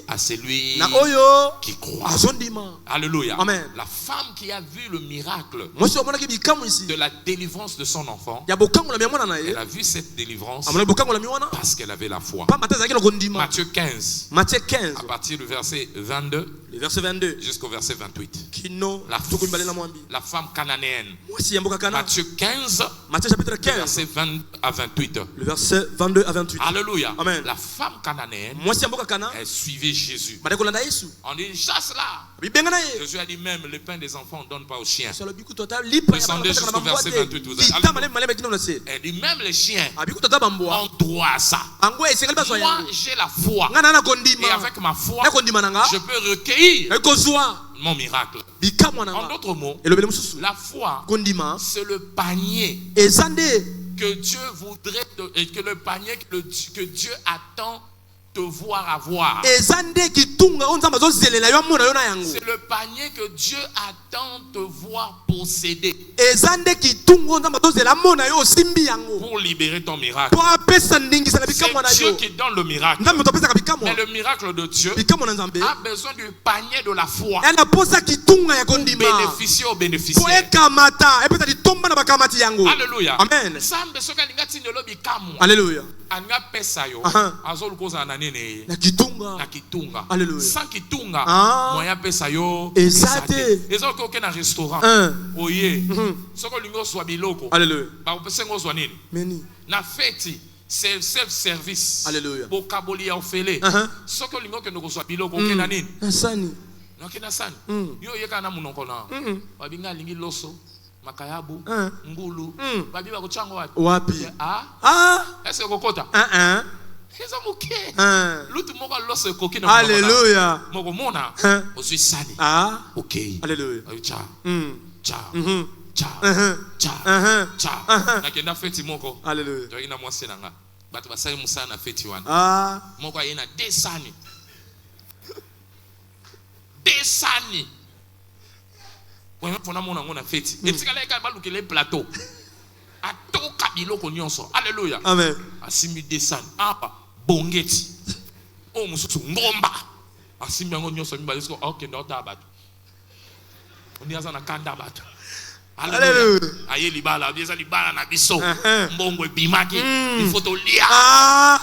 à celui Na oyo qui croit. azondima. Alléluia. Amen. La femme qui a vu le miracle Moi si omona ki bikamu isi. de la délivrance de son enfant, Ya bokango la miamona na elle ye. a vu cette délivrance Amona bokango la miwana. parce qu'elle avait la foi. Pa mataza ki na kondima. Matthieu 15, Matthieu 15 à partir du verset 22 le verset 22. jusqu'au verset 28. Kino La, tukumbale na mwambi. la femme cananéenne. Moi si yamboka kana. Matthieu 15, Matthieu chapitre 15 verset 20 à 28. le verset 22 à 28. Alléluia. Amen. La femme cananéenne, Moi si yamboka kana. elle suivait Jésus. Madeko landa Yesu. On dit, chasse-la. Bibenga na ye. Jésus a dit même, le pain des enfants, on ne donne pas aux chiens. Sur le biku total lipa ya Descendez bana jusqu'au verset 28, vous avez- Ita male male kino na se. Elle dit, même les chiens Abiku total bamboa. ont droit à ça. Ango esengali baso Moi, yango. j'ai la foi. Ngana na Et kondima. avec ma foi, Na kondima nanga. je peux recueillir Eko zwa. mon miracle. Bikamu En nanga. d'autres mots, Elobele mususu. la foi, Kondima. c'est le panier Ezande. que Dieu voudrait, et que le panier que Dieu attend te voir avoir. Ezande kitunga onzamba zo zelela yo mona yo na yango. C'est le panier que Dieu attend te voir posséder Ezande kitunga onzamba zo zela mona yo simbi yango. pour libérer ton miracle. Pour apesa ndingisa na bikamu na C'est Dieu yo. qui donne le miracle. Nzambe topesa ka bikamu. Mais le miracle de Dieu Bikamu na Nzambe. a besoin du panier de la foi Yana posa kitunga ya pour kondima. bénéficier aux Po bénéficiaires. ekamata epesa litomba na bakamati yango. Alléluia. Amen. Nzambe soki alingi atindela bikamu Alléluia. alingi apesa yo Aha. azolukoza na nini Na kitunga. na kitunga. Alléluia. Sans kitunga Ah. moyen apesa yo Eza te. eza oke oke na restaurant oye soki olingi ozwa biloko Alléluia. bakopesenga ozwa nini Meni. na feti self service Alléluia. bokaboli ya ofele Aha. soki olingi okende kozwa biloko oke na nini Nasani. oke na sani yo oyeka na monoko na babinga alingi loso makayabu ngulu babi bakotyango wapi Wapi? ah Ah. est-ce que kokota eza moke lutu moko aloso ekoki na Alléluia. moko mona ozwi sani Ah. okay Alléluia. cha cha cha cha Uh-huh. cha nakenda feti moko Alléluia. toyaki na mwasi na nga bato basali mosala na feti wana Ah. moko aye na desani desani mpona mona ngo na feti etikala eka balukele plateau atoka biloko nyonso alleluya Amen. asimbi desani apa bongeti oyo mosusu ngomba asimbi yango nyonso mibale siko akende otala bato oni aza na kanda bato Alléluia. aye libala eza libala na biso mbongo ebimaki ifo tolia Ah.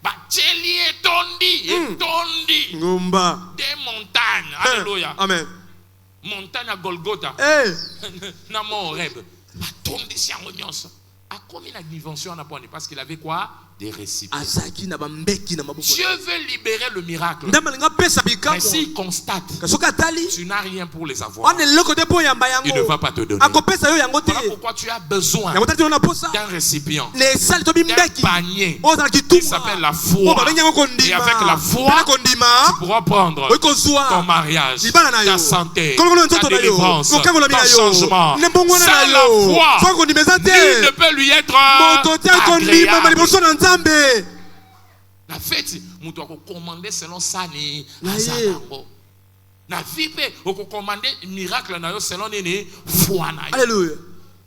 batieli etondi Ngomba. des montagnes alléluia Amen. montagne ya golgota Eh. na mont Horeb batondisi yango nyonso akomi na dimension wana poni parce qu'il avait quoi des récipients. Azaki na bambeki na maboko. Dieu veut libérer le miracle, Ndama linga pesa bikamu. mais s'il constate Kasoka tali. tu n'as rien pour les avoir, On est loko de po yamba yango. il ne va pas te donner. Ako pesa yo yango te. Voilà pourquoi tu as besoin Yango tati ona posa. d'un récipient, Les sali to d'un bimbeki. panier Oza qui kitunga. s'appelle la Oh foi. ba benyango kondima. Et avec la foi, Bana kondima. tu pourras prendre Oiko ton zwa. mariage, Libana na yo. ta santé, Kono kono ta nzoto na yo. délivrance, Mokango la ton mina yo. changement. Nembongo na Sans yo. la foi, Sans kondima nul ne zate. peut lui être Moto tia kondima maliboso agréable. na Nzambe. La fête, mutu akokomande selon sani Na ye. azalango. Na vie pe okokomande miracle na yo selon nini foi na yo. Alléluia.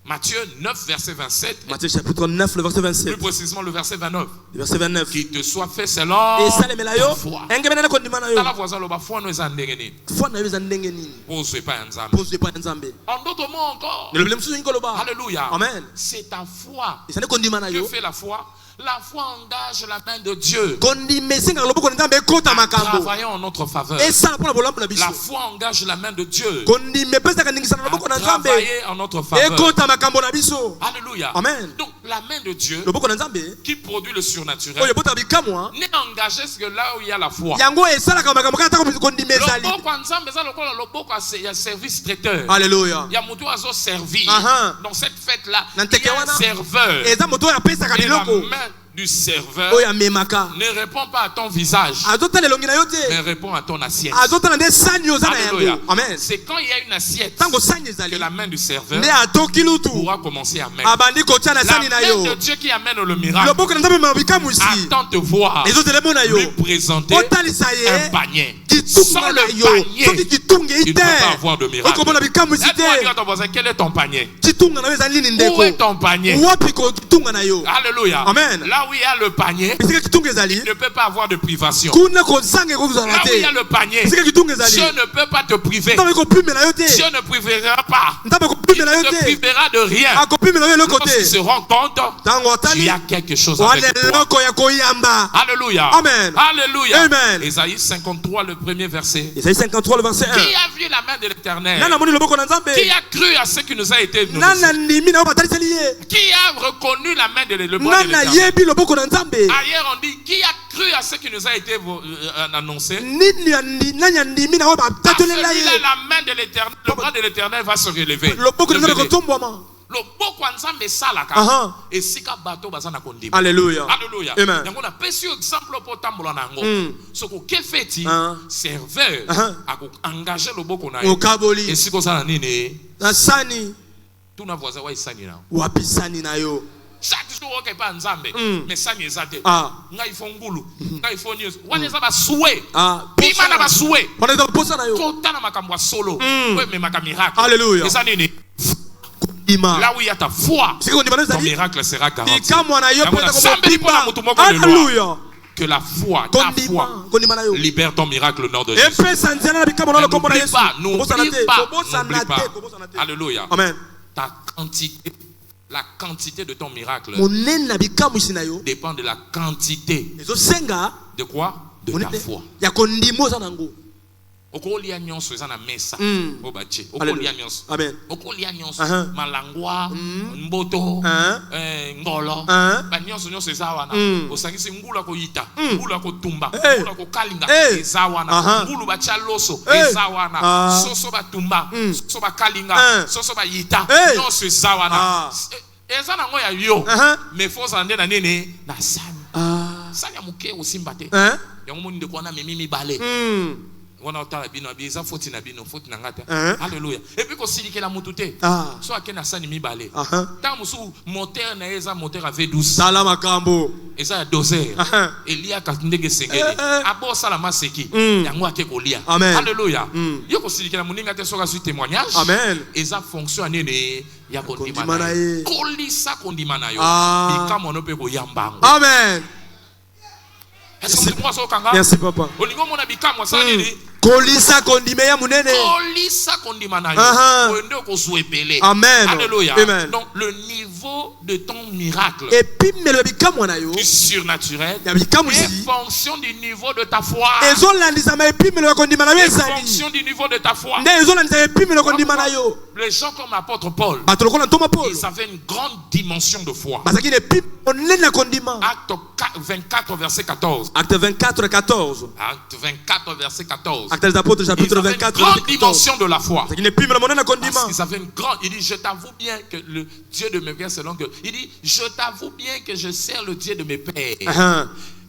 Matthieu 9 verset 27. Matthieu chapitre 9 le verset Plus 27. précisément le verset 29. Le verset 29. Qui te soit fait selon Et salemela yo. ta foi. Engebe na kondima na yo. Tala voisin loba foi no eza ndenge nini. Foi na yo za ndenge nini? Ozwe pa ya Nzambe. Pose pas Nzambe. En d'autres mots encore. Ne le blâme sur Ngoloba. Alléluia. Amen. C'est ta foi. Et ça ne kondima na Que yo. fait la foi? La foi engage la main de Dieu. Kondime singa loboko na Nzambe kota makambo. Travaillant en notre faveur. Et ça pour la bolambo na biso. La foi engage la main de Dieu. Kondime pesa kaningisa na loboko na Nzambe. Travailler en notre Et faveur. kota makambo na biso. Alléluia. Amen. Donc la main de Dieu Loboko na Nzambe. qui produit le Oyo surnaturel bota bikamwa. n'est engagé que là où il y a la foi. Yango esala ka makambo kata ko kondime ezali. Loboko ya Nzambe eza lokola loboko ya service traiteur. Alléluia. Il y a mutu azo servir. Aha. Dans cette fête là, Na il y nteke a un wana. serveur. Eza moto ya pesa ka Et la biloko. main du serveur oyo amemaka ne répond pas à ton visage, azotala elongi na yo te mais répond à ton assiette. azotala nde sani oza na Alléluia. yango. Amen. C'est quand il y a une assiette Ntango sani que ezali la main du serveur nde atoki lutu pourra commencer à mettre. abandi kotia na La sani na main de yo Dieu qui amène le miracle loboko na nzambe ma bikamusi attend te voir ezotelemo na yo lui présenter otalisa un ye panier. kitunga Sans na le yo soki panier, kitunga tu ne peux pas ite avoir de miracle. okomona bikamusi Aide-moi à dire à te ton voisin, quel est ton panier? kitunga na yo ezali nini Où ndeko est ton panier? wapi kitunga na yo. Alléluia. Amen. Là où il y a le panier, esika kitunga ezali il ne peut pas avoir de privation. kuna kozanga ekozala Là où il y a te le panier, esika kitunga ezali Dieu ne peut pas te priver. nzambe ekopimela yo te Dieu ne privera pas. nzambe Il ekopimela yo ne te te privera de rien. akopimela yo eloko Lorsqu'il se te rend compte, ntango il otali y a quelque chose wana avec toi. eloko ya koyamba. Alléluia. Amen. Alléluia. Amen. Ésaïe 53, le premier verset. Isaïe 53 le verset 1 Qui a vu la main de l'Éternel? nani amoni loboko na nzambe Qui a cru à ce qui nous a été donné? nani andimi na yo bataliseli ye Qui a reconnu la main de bras de nani l'Éternel? ayebi loboko na nzambe Ailleurs on dit qui a cru à ce qui nous a été annoncé. nani andimi na yo À batatelela celui-là, ye la main de l'Éternel, le bras de l'Éternel va se relever. loboko na nzambe Lever. ekotombwama. loboko ya nzambe esalaka Aha. esika bato baza na kondima. Alléluia. Alléluia. Amen. yango napesi yo exemple mpo otambola na yango soki okefa eti serveur akoengage loboko na ye okaboli esika oza na nini na sani tuna voisin wa esani na wapi sani na yo chaque jour okepa nzambe mais sani eza te Ah. ngai fo ngulu ngai fo nyonso wana eza basue Ah, bima na basue wana eza koposa na yo kotala makambo ya solo oyo ememaka miracle Alléluia. eza nini Kondima. là où il y a ta foi Sika kondima na ton ezali miracle sera garanti. likamwa na yo Yango mpo eza nasambeli mpo na kobima. motu moko de loi. Alléluia. Que la foi, ta foi, kondima na yo libère ton miracle au nom de Jésus. epesa nzela na bikamwa na Mais lokombo na n'oublie yesu pas, n'oublie kobosana te pas, kobosana n'oublie te pas. kobosana te Alléluia. amen Ta quantité, la quantité de ton miracle monene na bikamwisi na yo dépend de la quantité ezosenga de quoi? De ta monene foi. ya kondima oza nango Okolia nyonso eza na mesa. Obache. Okolia Alléluia. nyonso. Amen. Okolia nyonso. Uh-huh. Malangwa, mboto, ngolo. Ba nyonso eza wana. Osangisi ngulu akoyita, ngulu akotumba, Hey. ngulu akokalinga, Hey. eza wana. Uh-huh. Ngulu bacha loso, Hey. eza wana. Ah. Soso batumba, soso bakalinga, soso bayita, Hey. nyonso eza wana. Ah. Eza nango ya yo. Uh-huh. Mais faut ande na nini? Na sani. Sani ya muke osimba te. Yango moni ndeko wana memi mibale. Wana otala bino abieza foti na bino foti na ngata. Alléluia. Et puis kosilikela mutu te. So akena sani mibale. Tant musu moteur na eza moteur à V12. sala makambo Eza ya doser. Elia ka ndenge sengeli. Abo sala maseki. Yango ake kolia. Amen. Alléluia. Yo kosilikela muninga te soka su témoignage. Amen. Eza fonction nene ya kondima kondima na na ye. ye. Kolisa kondima na yo. Ah. Bika mono pe ko yambango. amen Est-ce que moi so kanga? merci papa Olingo mona bika sa nini? kolisa kondima ya munene Kolisa kondima na Aha. yo. Oende ko epele. Amen. Alléluia. Amen. Donc le niveau de ton miracle epimelo ya bikamwa na yo du surnaturel ya bikamwisi est fonction du niveau de ta foi. ezolandisama epimelo ya kondima na yo Est ezali fonction du niveau de ta foi. nde ezolandisa epimelo ya kondima na yo Les gens comme l'apôtre Paul, bato lokola ntoma paul ils avaient une grande dimension de foi. bazalaki na epimelo monene ya kondima Acte 24 verset 14. acte 24 14 Acte 24 verset 14. acte des apôtres Ils chapitre avaient une 24 grande verset 14 dimension de la foi. bazalaki na epimelo monene ya kondima Parce qu'ils avaient une grande. Il dit, je t'avoue bien que le Dieu de mes pères, selon que. Il dit, je t'avoue bien que je sers le Dieu de mes pères.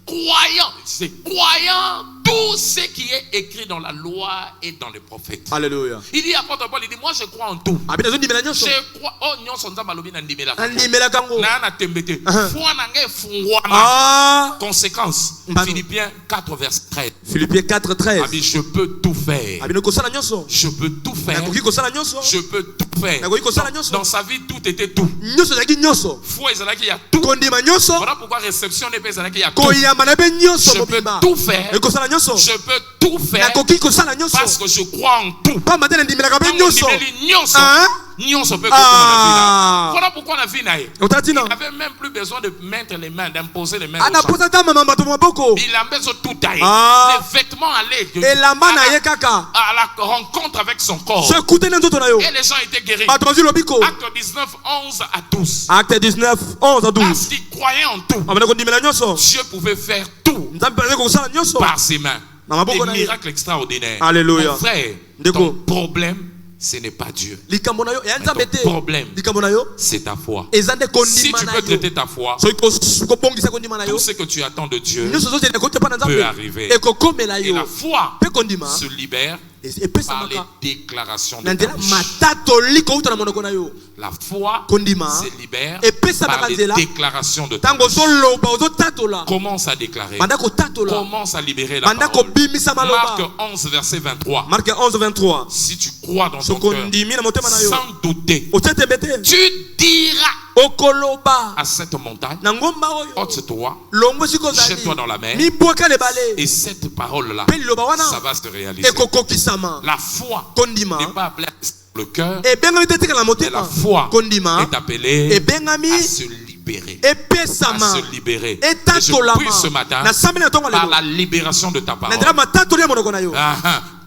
Croyant, c'est croyant tout ce qui est écrit dans la loi et dans les prophètes. Alléluia. Il dit, apôtre Paul, il dit, moi je crois en tout. abina zondimela nyonso Je crois. Oh, nyonso nzambe alobi na ndimela. andimela kango Na na tembete. Foi na ngai fungwana. Conséquence. Mbano. Philippiens 4 verset 13. Philippiens 4 13 Abi, je peux tout faire. abina kosala nyonso Je peux tout faire. nakoki kosala nyonso Je peux tout faire. nakoki kosala nyonso Dans sa vie, tout était tout. nyonso ezalaki nyonso Foi ezalaki il y a tout. kondima nyonso Voilà pourquoi réception n'est pas ezalaki il y a tout. koyamba na mpe nyonso Je peux mobimba tout faire. ekosala nyonso Je peux tout faire nakoki kosala nyonso parce que je crois en tout. pamba te nandimelaka mpe Ntango nyonso ndimeli nyonso, Hein? nyonso peut kokoma na vie na ye. Ah. Voilà pourquoi na vie na ye. otala tina Il n'avait même plus besoin de mettre les mains, d'imposer les mains. anaposa ta mama bato maboko Il a besoin de tout tailler. Ah. Les vêtements allaient elamba na ye kaka à la rencontre avec son corps. so ekutani nzoto na yo Et les gens étaient guéris. bato bazwi lobiko Acte 19, 11 à 12. acte 19 11 à 12 Parce qu'il croyait en tout. abana kondimela nyonso Dieu pouvait faire tout nzambe azali kosala nyonso par ses mains. na maboko Des na ye miracles extraordinaires. Alléluia. Mon frère, Ndeko. ton problème ce n'est pas Dieu. likambo na yo ya nzambe te. Ton problème, likambo na yo c'est ta foi. ezande Si kondima tu na peux yo. traiter ta foi, So ikobongisa kondima na yo. tout ce que tu attends de Dieu Nyonso zote na kote pa na peut nzambe. arriver. Ekokomela Et la yo. foi Pe kondima se libère epesa par les maka. déclarations de Na ta nzela bouche. matatoli kouta na monoko na yo. La foi Kondima se libère epesa par les makanzela. déclarations de ta Tango bouche. zoloba ozotatola. Commence à déclarer. Banda kotatola. Commence à libérer la Banda parole. kobimisa Marc maloba. 11, verset 23. Marc 11 23. Si tu crois dans ton Soko cœur, ndimi na motema na yo. sans douter, Otete bete. tu diras Okoloba. à cette montagne, Na ngomba oyo. ôte-toi, Longwe siko zali. jette-toi dans la mer. Mi boka le balé. Et cette parole-là, Pe liloba wana. ça va se réaliser. Ekokokisama. La foi Kondima. n'est pas appelée à rester dans le cœur, E bengami te tika na mais la motema. foi Kondima. est appelée E bengami. à se libérer. Epesama. À se libérer. Et je Etatolama. prie ce matin, Na sambe na tongo par lelo. la libération de ta Na parole, ndela matatoli ya monoko na yo.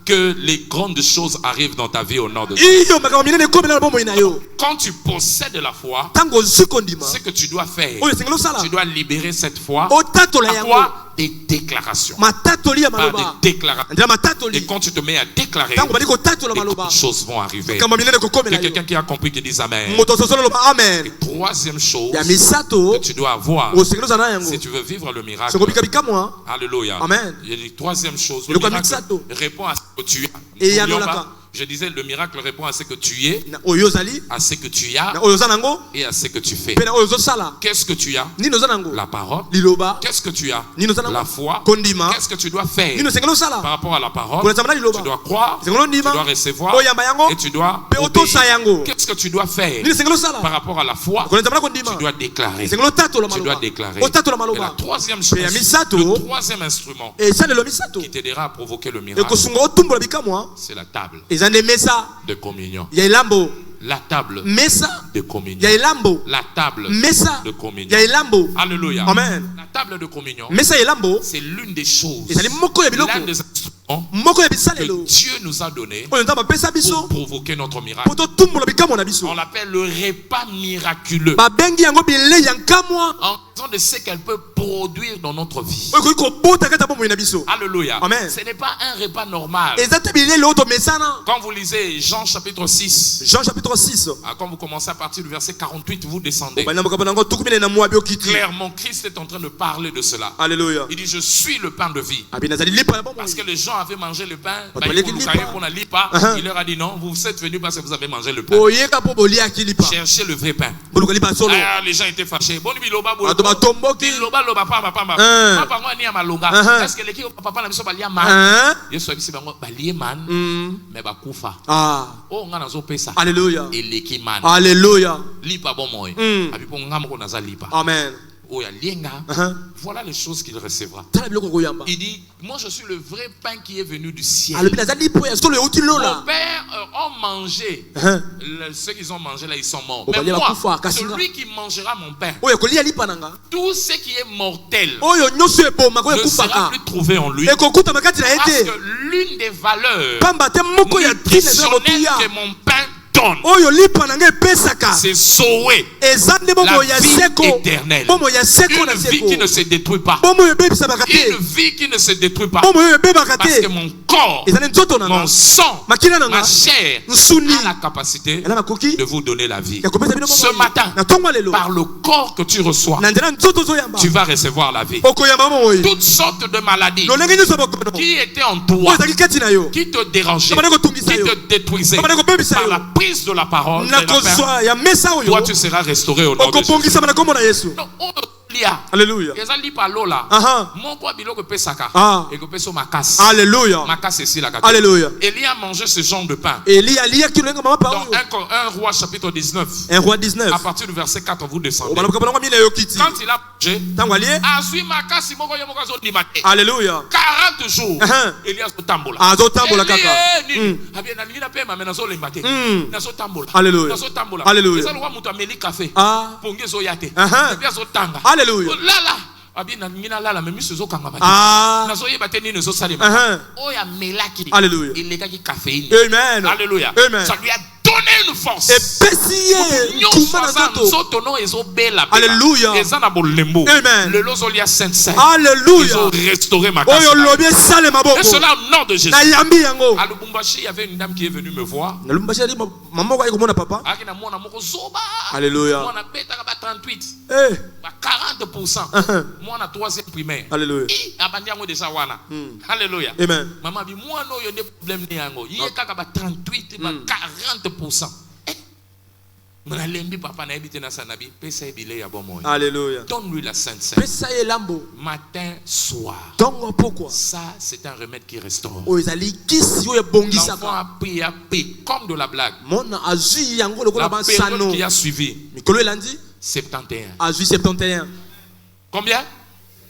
que les grandes choses arrivent dans ta vie au nom de Dieu. Iyo makambo minene komela na bomoi na yo. Quand tu possèdes la foi, Tango zikondima. ce que tu dois faire, Oyo sengelo sala. tu dois libérer cette foi Otatola à yango. quoi? Des déclarations. Matatoli ya Par maloba. des déclarations. Ndela Et matatoli. quand tu te mets à déclarer, Tango bali kotatola les maloba. grandes choses vont arriver. Makambo minene Il y kokomela a yo. quelqu'un qui a compris qui dit Amen. Moto sosolo loba amen. Troisième chose Ya misato. que tu dois avoir, Osengelo sana yango. si tu veux vivre le miracle. Soko bika bika moi. Alléluia. Amen. Il y a une troisième chose. Le Le kwa miracle mixato. répond à ce que tu as. Et ya N'oublions nolaka. pas, je disais, le miracle répond à ce que tu es, Na oyo zali. à ce que tu as Na oyo zanango. et à ce que tu fais. Pe na oyo zosala. Qu'est-ce que tu as? Nino zanango. La parole. Liloba. Qu'est-ce que tu as? Nino zanango. La foi. Kondima. Qu'est-ce que tu dois faire Nino sengelo sala. par rapport à la parole? Kuna zamana liloba. Tu dois croire, Sengelo tu ndima. dois recevoir Oyamba yango. et tu dois Pe otosa obéir. yango. Qu'est-ce que tu dois faire Nino sengelo sala. par rapport à la foi? Kuna zamana kondima. Tu dois déclarer. Sengelo tato la Tu dois maloba. déclarer. Otato la Et la maloba. troisième Pe chose, ya misato. le troisième instrument E sale lo misato. qui t'aidera à provoquer le miracle, Ekosunga otumbola bika moi. c'est la table Ezande mesa. de communion. Ya ilambo. La table Mesa. de communion. Ya ilambo. La table Mesa. de communion. Ya ilambo. Alléluia. Amen. La table de communion, Mesa ya ilambo. c'est l'une des choses, Ezali moko ya biloko. l'un des instruments Moko ya que bisalelo. Dieu nous a donné Oyo nzamba pesa pour biso. provoquer notre miracle. Poto tumbola bika mona biso. On l'appelle le repas miraculeux. Babengi yango bile ya nkamwa. En raison de ce qu'elle peut produire dans notre vie. Oyo ko bota kata bomoi na biso. Alléluia. Amen. Ce n'est pas un repas normal. Ezate bile lo to mesana. Quand vous lisez Jean chapitre 6, Jean chapitre 6. quand vous commencez à partir du verset 48, vous descendez. Bana mokabana ngo tukumene na mwa biokiti. Clairement, Christ est en train de parler de cela. Alléluia. Il dit, je suis le pain de vie. Abina zali lipa na bomoi. Parce que les gens avaient mangé le pain. On bah, parlait ils qu'il vous lit carré pas. pour la lit pas. Uh-huh. Il leur a dit non, vous êtes venus parce que vous avez mangé le pain. Oyeka po bolia kilipa. Cherchez le vrai pain. Boluka lipa solo. Ah, les gens étaient fâchés. Bon, biloba, Ato ba tomboki. biloba, loba, pamba, pamba. Hein. Papa, moi, ni à malonga. Uh-huh. Est-ce que les qui papa n'a pas lié man? Hein? Yesu abisi bango balie man, mais bakufa. Ah. Oh, nga nazo pesa. Alléluia. Eleki man. Alléluia. Lipa bon moi. Abi po nga moko naza lipa. Amen. Oh, ya lienga. Uh-huh. Voilà les choses qu'il recevra. Tala biloko koyamba. Il dit, moi je suis le vrai pain qui est venu du ciel. Alobina zali po ya solo ya uti Vos lola. pères ont mangé. Uh-huh. Ceux qui ont mangé là, ils sont morts. Oh, Mais bah, moi, bakufa, kasinga. celui qui mangera mon pain, Oyo kolia lipa nanga. tout ce qui est mortel Oyo nyoso eboma ko ne sera ekufaka. plus trouvé en lui. Ekokuta makati na Parce ete. que l'une des valeurs Pamba te moko ya tine za nutritionnelles kotuya. que mon pain donne, Oyo lipa nanga epesaka. c'est Zoé. Ezande bomo La ya vie seko. éternelle. Bomo ya seko na Une vie qui seko. ne se détruit pas. Bomo yo bebisa Une bakate. vie qui ne se détruit pas. Bomo yo bebaka Parce que te. mon corps, Ezane nzoto nanga. mon sang, Makila nanga. ma chair Nsuni. a la capacité Ela makoki. de vous donner la vie. Ya kopesa bino Ce matin, na tongo lelo. par le corps que tu reçois, Na ndela nzoto zo yamba. tu vas recevoir la vie. Okoyamba bomo yo. Toutes sortes de maladies Lolenge nyoso bokono. qui étaient en Oyo toi, ezali kati na yo. qui te dérangeaient, Baba nako tungisa qui yo. te détruisaient, Baba nako bebisa par yo. la prise de la parole, de Na la pain, kozwa ya mesa oyo. toi tu seras restauré au nom de Jésus. Okopongisa na kombo na Yesu. Donc, on lia. Alléluia. ezali palola Aha. moko biloko pesaka Ah. ekopesa makasi Alléluia. makasi esilaka. Alléluia. Élie a mangé ce genre de pain. Elia lia kilenga mama pa Dans oyo. 1 roi chapitre 19, 1 roi 19. à partir du verset 4, vous descendez. Obana ko bana mine yo kiti. Quand il a mangé, Tango alie. azui makasi moko yo moko azondima te. Alléluia. 40 jours, Uh-huh. Élie azotambola. Azotambola kaka. Nini? Abie na nini na pema me nazolemba te. Nazotambola. Alléluia. Nazotambola. Alléluia. Eza lokwa mutu ameli café. Ah. Pongi ezoya te. Uh-huh. Epi azotanga. Alléluia. Lala. Abi na ngina lala me miso ezokanga ba te. Ah. Nazoyeba te nini ezosalema. Uh-huh. Oyo amelaki. Alléluia. Elekaki caféine. Amen. Alléluia. Amen. Ça lui a donné donner une force. epesi ye kuma na nzoto. Alléluia. Amen. Alléluia. Oyo lobi esale maboko. Et cela au nom de Jésus. Na yambi yango. À Lubumbashi, il y avait une dame qui est venue me voir. Na Lubumbashi ali maman ko ayi komona papa. Alléluia. Moi, on a 38. Eh. 40%. Moi, on a 3e primaire. Alléluia. Déjà wana. Alléluia. Amen. Maman dit moi non yo des problèmes ni yango. Il y a 38 et 40%. Mon alembi papa na ebité na sanabi pesa ebile ya bomoy. Alléluia. Donne-lui la sainte sainte. Pesa ye lambo. Matin soir. Donc pourquoi? Ça c'est un remède qui restaure. O ezali kisi yo ebongisa ka. L'enfant a pris comme de la blague. Mona azui yango lokola ba sano. La période qui a suivi. Mikolo elandi 71. Azui 71. Combien?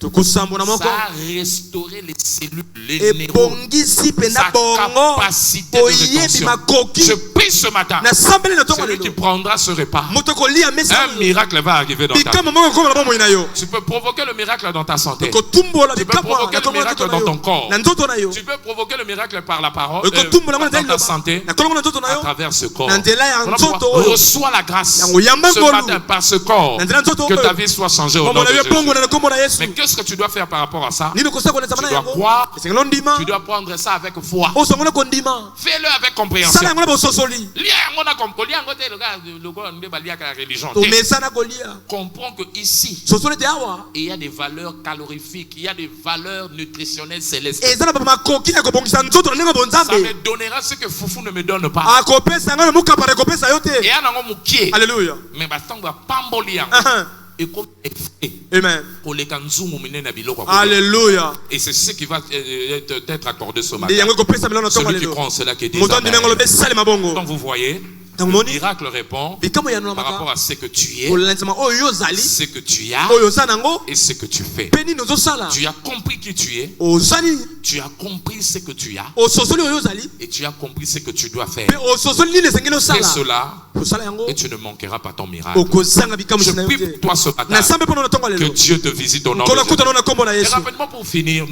Ça a restauré les cellules, les neurones, sa capacité de rétention. Je prie ce matin, celui qui prendra ce repas, un miracle va arriver dans ta vie. Tu peux provoquer le miracle dans ta santé. Tu peux provoquer le miracle dans ton corps. Tu peux provoquer le miracle par la parole, dans ta santé, à travers ce corps. Reçois la grâce ce matin par ce corps, que ta vie soit changée au nom de Jésus. Mais qu'est-ce que tu dois faire par rapport à ça? Tu dois croire, tu dois prendre ça avec foi. Fais-le avec compréhension. Comprends que ici, il y a des valeurs calorifiques, il y a des valeurs nutritionnelles célestes. Ça me donnera ce que Foufou ne me donne pas. Alléluia. Amen. Alléluia. Et c'est ce qui va être accordé ce matin. Celui qui prend cela qui dit amen. Donc vous voyez, le miracle répond par rapport à ce que tu es, ce que tu as et ce que tu fais. Tu as compris qui tu es, tu as compris ce que tu as et tu as compris ce que tu dois faire. Fais cela et tu ne manqueras pas ton miracle. Je prie pour toi ce matin que Dieu te visite au nom de Jésus. Et rapidement pour finir,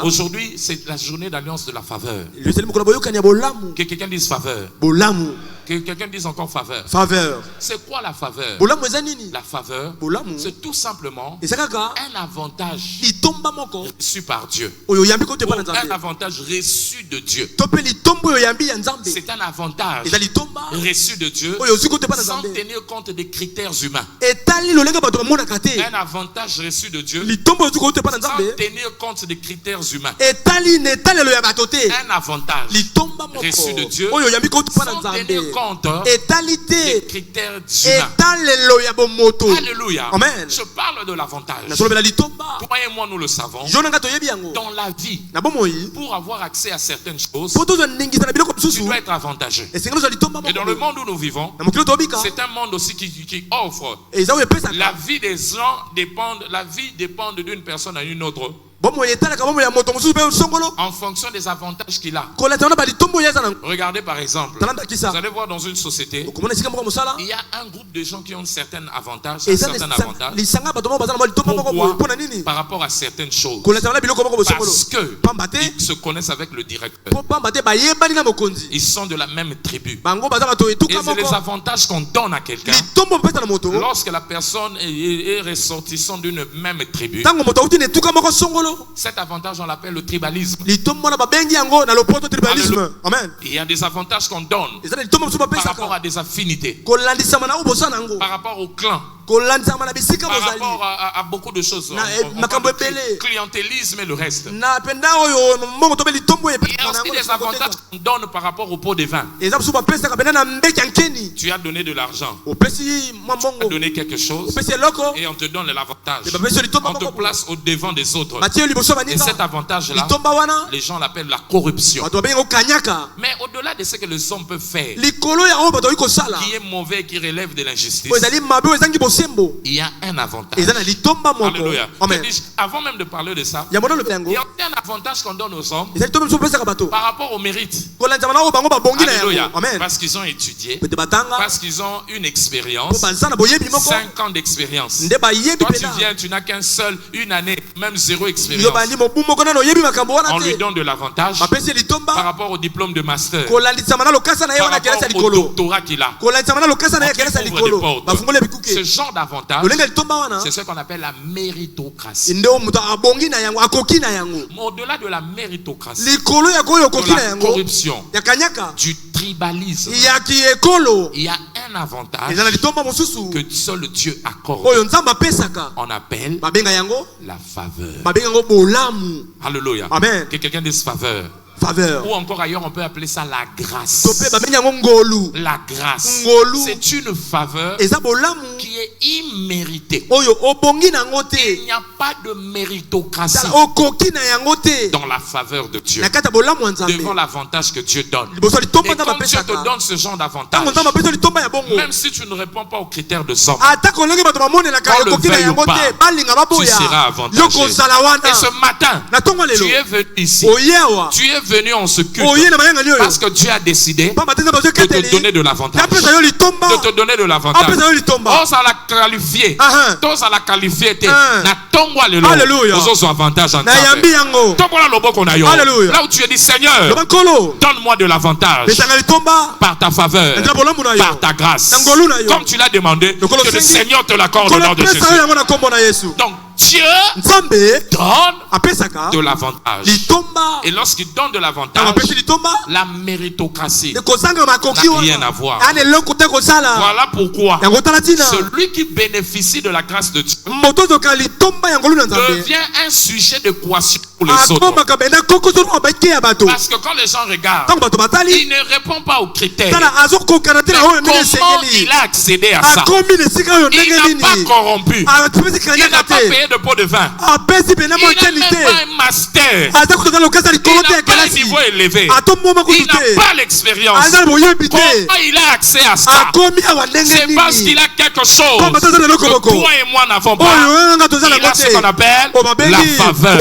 aujourd'hui c'est la journée d'alliance de la faveur. Que quelqu'un dise faveur. Que quelqu'un dise encore faveur. Faveur. C'est quoi la faveur? La faveur, c'est tout simplement un avantage reçu par Dieu. Un avantage reçu de Dieu. C'est un avantage reçu de Dieu sans tenir compte des critères humains. Un avantage reçu de Dieu sans tenir compte des critères humains. Un avantage reçu de Dieu sans tenir compte des critères humains. Alléluia. Amen. Je parle de l'avantage. Toi et moi nous le savons. Dans la vie, pour avoir accès à certaines choses, tu dois être avantagé. Et dans le monde où nous vivons, c'est un monde aussi qui offre. La vie des gens dépend d'une personne à une autre. En fonction des avantages qu'il a. Regardez par exemple, vous allez voir dans une société, il y a un groupe de gens qui ont un certain avantage, Pourquoi? Par rapport à certaines choses. Parce qu'ils se connaissent avec le directeur. Ils sont de la même tribu. Et c'est les avantages qu'on donne à quelqu'un lorsque la personne est ressortissant d'une même tribu. Cet avantage, on l'appelle le tribalisme. Amen. Il y a des avantages qu'on donne par rapport à des affinités, par rapport au clan, par rapport à beaucoup de choses. On parle de clientélisme et le reste. Il y a aussi des avantages qu'on donne par rapport au pot de vin. Tu as donné de l'argent, tu as donné quelque chose et on te donne l'avantage. On te place au devant des autres. Et cet avantage-là, les gens l'appellent la corruption. Mais au-delà de ce que les hommes peuvent faire, qui est mauvais, qui relève de l'injustice, il y a un avantage. Alléluia. Avant même de parler de ça, il y a un avantage qu'on donne aux hommes par rapport au mérite. Alléluia. Parce qu'ils ont étudié, parce qu'ils ont une expérience, 5 ans d'expérience. Toi tu viens, tu n'as qu'un seul, une année, même 0 expérience. On lui donne de l'avantage par rapport au diplôme de master. par rapport au doctorat qu'il a. Ce genre d'avantage, c'est ce qu'on appelle la méritocratie. Mais au-delà de la méritocratie, de la corruption, du tribalisme, il y a un avantage que seul Dieu accorde. On appelle la faveur. Alléluia. Amen. Que quelqu'un dise faveur. Faveur. Ou encore ailleurs, on peut appeler ça la grâce. La grâce, c'est une faveur qui est imméritée. Il n'y a pas de méritocratie dans la faveur de Dieu, devant l'avantage que Dieu donne. Et quand Dieu te donne ce genre d'avantage, même si tu ne réponds pas aux critères de somme, qu'on le veuille ou pas, tu seras avantagé. Et ce matin, tu es venu ici. Tu es venu en ce culte parce que Dieu a décidé de te donner de l'avantage. De te donner de l'avantage. Tous à la qualifier. Tous à la qualifier. Alléluia. Tous avantage en là où tu es dit, Seigneur, donne-moi de l'avantage par ta faveur, par ta grâce. Comme tu l'as demandé, que le Seigneur te l'accorde au nom de Jésus. Donc, Dieu donne de l'avantage. Et lorsqu'il donne de l'avantage, la méritocratie n'a rien à voir. Voilà pourquoi celui qui bénéficie de la grâce de Dieu devient un sujet de coercition pour les autres. Parce que quand les gens regardent, il ne répond pas aux critères. Mais comment il a accédé à ça? Il n'a pas corrompu. Il n'a pas payé de pot de vin. Il n'a même pas un master. Il n'a pas un niveau élevé. Il n'a pas l'expérience. Comment il a accès à ça? C'est parce qu'il a quelque chose que toi et moi n'avons pas. Il a ce qu'on appelle la faveur.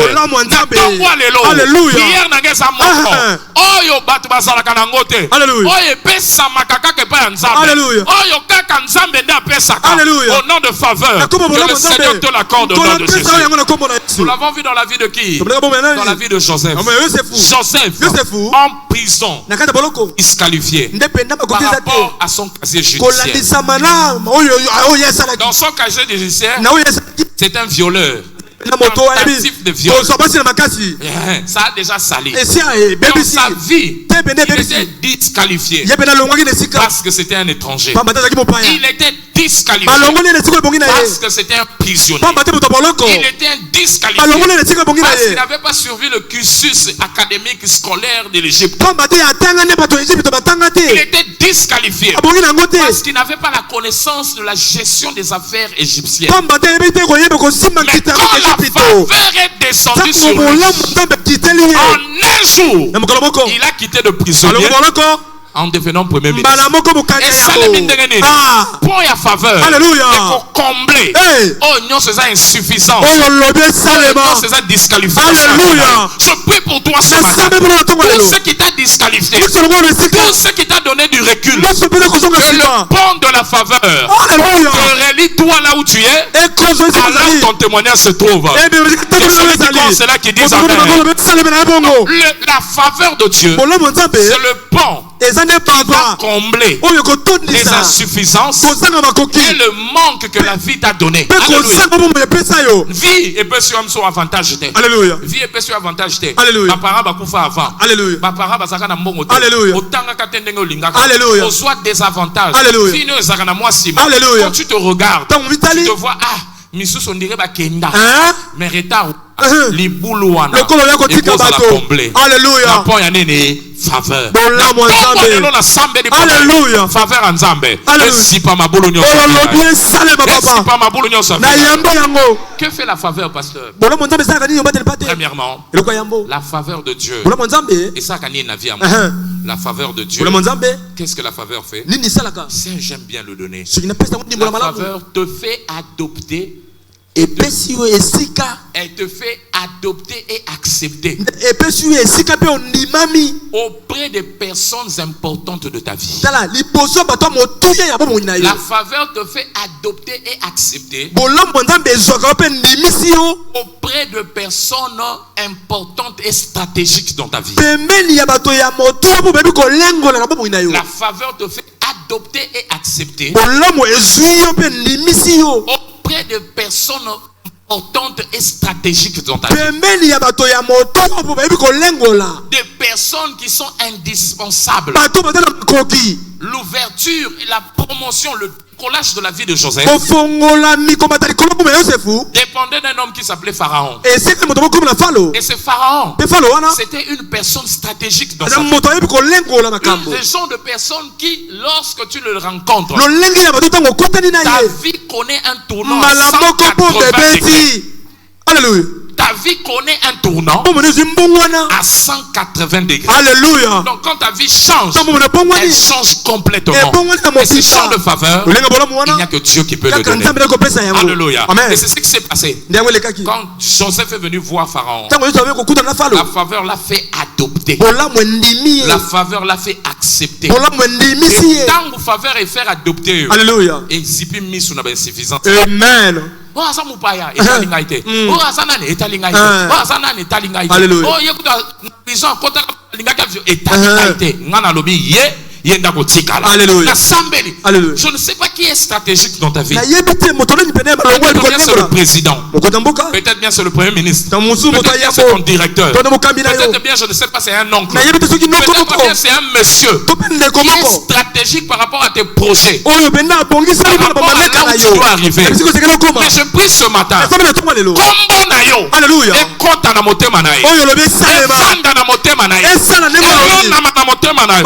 Alléluia. Au nom de faveur, que le Seigneur te l'accorde au nom de Jésus. Nous l'avons vu dans la vie de qui? Dans la vie de Joseph. Joseph en prison, disqualifié par rapport à son casier judiciaire. Dans son casier judiciaire, c'est un violeur. Tentative de viol. Ça a déjà sali. Dans sa vie, il était disqualifié parce que c'était un étranger. Il était disqualifié parce que c'était un prisonnier. Il était disqualifié parce qu'il n'avait pas suivi le cursus académique scolaire de l'Égypte. Il était disqualifié parce qu'il n'avait pas la connaissance de la gestion des affaires égyptiennes. Mais quand la faveur est descendue sur lui, en un jour, il a quitté le prisonnier en devenant premier ministre. Et ça le mine pour la faveur et pour combler non c'est ça insuffisance, c'est ça disqualification. Je prie pour toi ce matin, tout ce qui t'a disqualifié, tout ce qui t'a donné du recul, que le pont de la faveur te relie toi là où tu es, là où ton témoignage se trouve. C'est là qui dit la faveur de Dieu, c'est le pont qui va combler les insuffisances et le manque que la vie t'a donné. Alléluia. Vie et peut sur un avantage. Alléluia. Vie et peut sur avantage. Alléluia. Ma parent va koufa avant. Alléluia. Ma parent va sakana mbongo. Alléluia. Otanga katende ngolingaka. Alléluia. On soit des avantages. Alléluia. Vie ne sakana moi sima. Alléluia. Quand tu te regardes, tu te vois Missus on dirait Kenda. Mais retard. Liboulouana. Et pour la combler. Alléluia. La faveur. Alléluia. Faveur en Zambé. Que fait la faveur, pasteur? Premièrement, la faveur de Dieu. Et ça, la faveur de Dieu. Qu'est-ce que la faveur fait? Ça, j'aime bien le donner. La faveur te fait adopter Elle te fait adopter et accepter auprès des personnes importantes de ta vie. La faveur te fait adopter et accepter auprès de personnes importantes et stratégiques dans ta vie. La faveur te fait adopter et accepter auprès de personnes importantes et stratégiques dans ta vie. Des personnes qui sont indispensables. L'ouverture et la promotion, le collage de la vie de Joseph dépendait d'un homme qui s'appelait Pharaon. Et ce Pharaon, c'était une personne stratégique dans sa vie. Des gens de personnes qui, lorsque tu le rencontres, ta vie connaît un tournant à 180 degrés. Alléluia. Ta vie connaît un tournant à 180 degrés. Alléluia. Donc quand ta vie change, elle change complètement. Et ce genre de faveur, il n'y a que Dieu qui peut le donner. Alléluia. Et c'est ce qui s'est passé. Quand Joseph est venu voir Pharaon, la faveur l'a fait adopter. La faveur l'a fait accepter. Et tant que faveur est fait adopter, Alléluia. et zipi mis sur une insuffisance. Amen. Oh asa mupaya etalingaite. Oh asa nani etalingaite. Oh asa nani etalingaite. Oh yekuta prison kota lingaka etalingaite. Ngana lobi ye yenda kotikala. Alléluia. Je ne sais pas qui est stratégique dans ta vie. Peut-être bien c'est le président. Peut-être bien c'est le premier ministre. Peut-être bien c'est ton directeur. Peut-être bien je ne sais pas c'est un oncle. Peut-être bien c'est un monsieur qui est stratégique par rapport à tes projets. Par rapport à là où tu dois arriver. Mais je prie ce matin. Kombo na yo. Alléluia. Ekota na motema na ye. Efanda na motema na ye. Elona na motema na ye.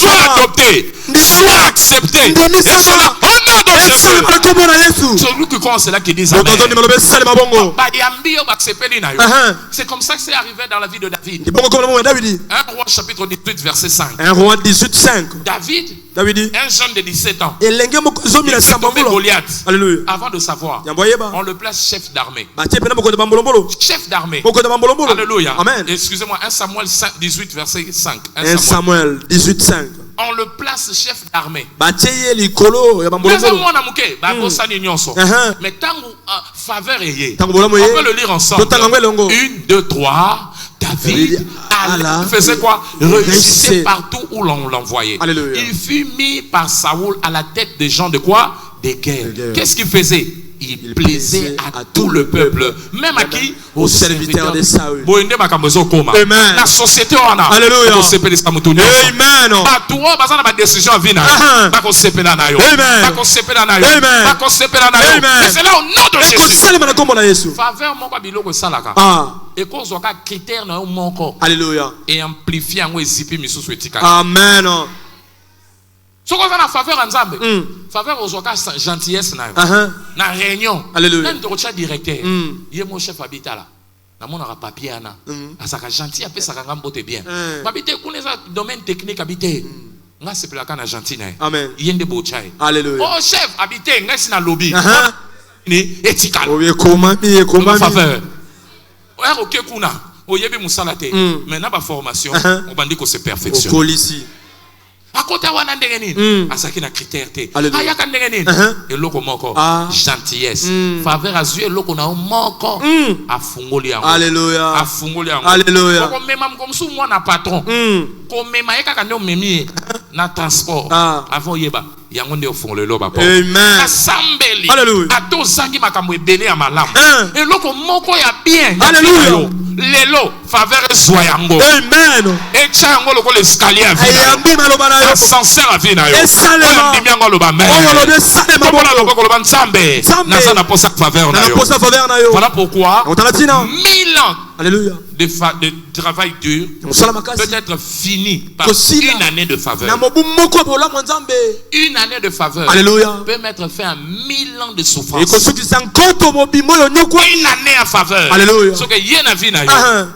Sois adopté, sois accepté, et cela au nom de Jésus. Celui qui croit en cela qui dit Amen. C'est comme ça que c'est arrivé dans la vie de David. 1 Roi chapitre 18 verset 5. 1 Roi 18 5. David, un jeune de 17 ans, il est tombé Goliath. Alléluia. Avant de savoir, on le place chef d'armée. Chef d'armée. Alléluia. Amen. Excusez-moi, 1 Samuel 18 verset 5. 1 Samuel 18 5. On le place chef d'armée. Mais tant faveur est, on peut le lire ensemble. 1, 2, 3. David faisait quoi? Réussissait partout où l'on l'envoyait. Il fut mis par Saoul à la tête des gens de quoi? Des guerres. Qu'est-ce qu'il faisait? Il plaisait à tout le peuple. Même à qui? Aux serviteurs de Saül. Amen. La société on a. Alléluia. Amen. Et c'est là au nom de Jésus. Faveur mon biloko salaka. Et qu'on soit critère na moko. Alléluia. Et amplifier en zipi misusu etika. Amen. Ce qu'on a faveur en Zambé, faveur aux occasions gentillesse na réunion. Alléluia. Même de directeur, il est mon chef habitat là. Na mon papier ana. Asaka gentil après ça ngambote bien. Habité connaît domaine technique habité. Nga c'est la kana gentil na. Amen. Yende bochai. Alléluia. Oh chef habité nga sina lobby. Ni ethical. Oh comment faveur. Ouais OK kuna. Oyebi musalate. Mais na ba formation, on bandi ko se perfectionne. Akota wana ndenge nini asaki na critère te ayaka ndenge nini eloko moko gentillesse faveur azui eloko na moko afungoli yango. Alléluia. Afungoli yango. Alléluia. Ko mema mkomsu mwana patron ko mema yeka kande memi na transport avant yeba yango nde ofungoli loba po. Amen. Asambeli ato zangi makambo ebele ya malamu eloko moko ya bien. Alléluia. Lelo faveur ezwa yango. Amen. Echa yango loko l'escalier à vie. Ascenseur à vie na yo. Ndimi yango loba amen. Komona loko loba nzambe. Naza na posa faveur na yo. Voilà pourquoi 1000 ans. Alléluia. de travail dur peut être fini par une année de faveur. Une année de faveur peut mettre fin à 1000 ans de souffrance. Une année à faveur. Ce que y a vu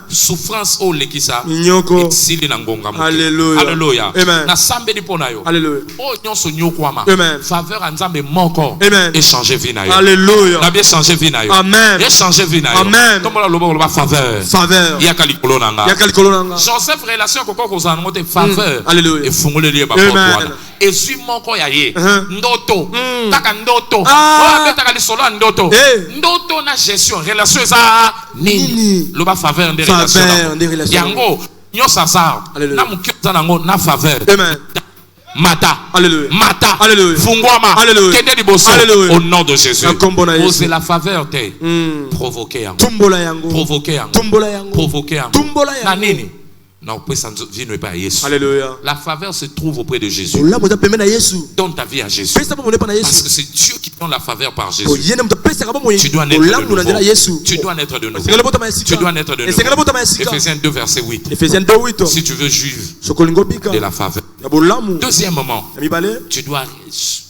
souffrance au lekisa. Alléluia. Na sambe di ponayo. Oh nyonso nyokwama. Faveur anzambe moko. Échanger vie na yo. Alléluia. Na bien changer vie na yo. Amen. Échanger vie na yo. Amen. Comme la lobo la faveur. Faveur. Yakali kolonanga. Yakali kolonanga. Joseph relation koko kozana ngote faveur. Alléluia. Et fungole lié ba Amen. Et suis moko ya ye. Ndoto. Taka ndoto. Oh betaka li solo ndoto. Ndoto na gestion relation za nini. Loba faveur de relation. Yango nyosa sa. Na mukyo nango na faveur. Amen. Mata. Alléluia. Mata. Alléluia. Fungwama. Alléluia. Kende di bosso. Au nom de Jésus. Osez la faveur te. Provoquer yango. Tumbola yango. Provoquer yango. Tumbola yango. Provoquer yango. Tumbola yango. Na nini? Non, pas Jésus. Alléluia. La faveur se trouve auprès de Jésus. Donne ta vie à Jésus. Parce que c'est Dieu qui donne la faveur par Jésus. Tu dois naître de nouveau. Tu dois naître de nouveau. Tu dois naître de nouveau. Éphésiens 2 verset 8. Si tu veux juivre de la faveur. Deuxièmement, tu dois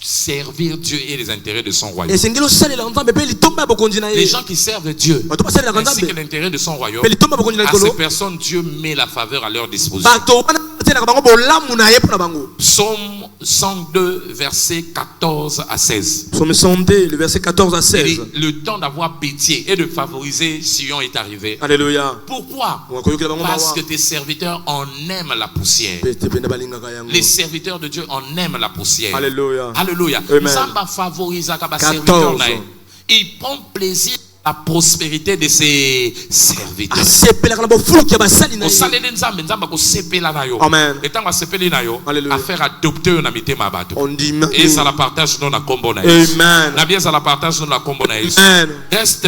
servir Dieu et les intérêts de son royaume. Les gens qui servent Dieu ainsi que l'intérêt de son royaume, à ces personnes Dieu met la faveur à leur disposition. Psaume 102 verset 14 à 16. Psaume 102 le verset 14 à 16. Le temps d'avoir pitié et de favoriser Sion est arrivé. Alléluia. Pourquoi? Parce que tes serviteurs en aiment la poussière. Les serviteurs de Dieu en aiment la poussière. Alléluia. Alléluia. Samba favorise serviteur. Il prend plaisir à la prospérité de ses serviteurs. Amen. Affaire adopter un amité mabato. On dit et ça la partage dans la combonaïs. Amen. La bien ça la partage dans la combonaïs. Amen. Reste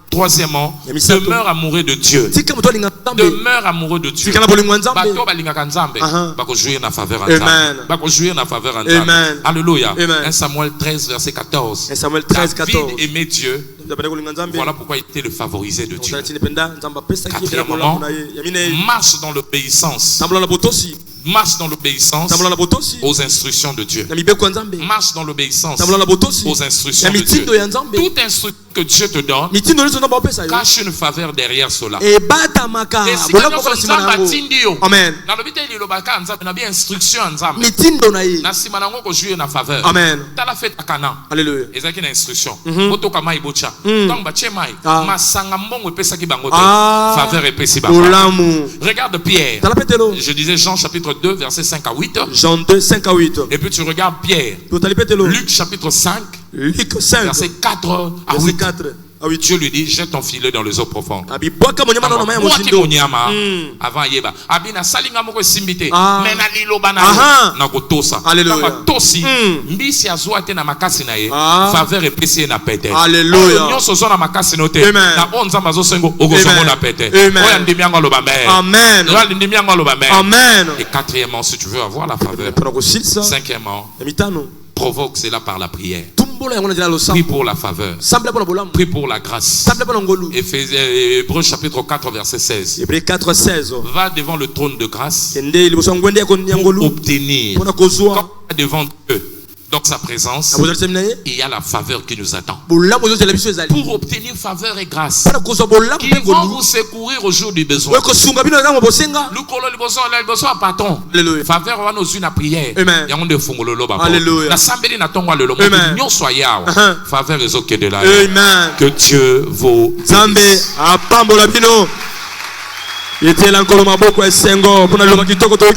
troisièmement, demeure amoureux de Dieu. Demeure amoureux de Dieu. Bato balingaka nzambe. Bako jouer na faveur en nzambe. Bako jouer na faveur en nzambe. Alléluia. 1 Samuel 13 verset 14. 1 Samuel 13 14. David aimait Dieu. Voilà pourquoi il était le favorisé de Dieu. Quatrièmement, marche dans l'obéissance. Marche dans l'obéissance aux instructions de Dieu. Marche dans l'obéissance aux instructions de Dieu. Toute instruction que Dieu te donne, cache une faveur derrière cela. Amen. Amen. Alléluia. Regarde Pierre. Je disais Jean chapitre 2 verset 5 à 8. Jean 2 5 à 8. Et puis tu regardes Pierre. Luc chapitre 5. Luc 5 verset 4 à 8. Dieu lui dit jette ton filet dans les eaux profondes. Avant yeba abina salinga moko simbite mena liloba na nakotosa tosi mbisi azwa te na makasi na ye faveur epesi na pete. Alléluia. Nyonso zo na makasi no te na onza mazo sengo okozongo na pete. Oya ndimi yango loba mer. Amen. Oya ndimi yango loba mer. Amen. Et quatrièmement, si tu veux avoir la faveur, cinquièmement, provoque cela par la prière. Prie pour la faveur. Prie pour la grâce. Hébreux chapitre 4 verset 16. Va devant le trône de grâce pour obtenir devant Dieu. Dans sa présence, il y a la faveur qui nous attend. Pour obtenir faveur et grâce qui vont vous secourir au jour du besoin. Faveur va nous une prière. Faveur les autres de là. Que Dieu vous bénisse.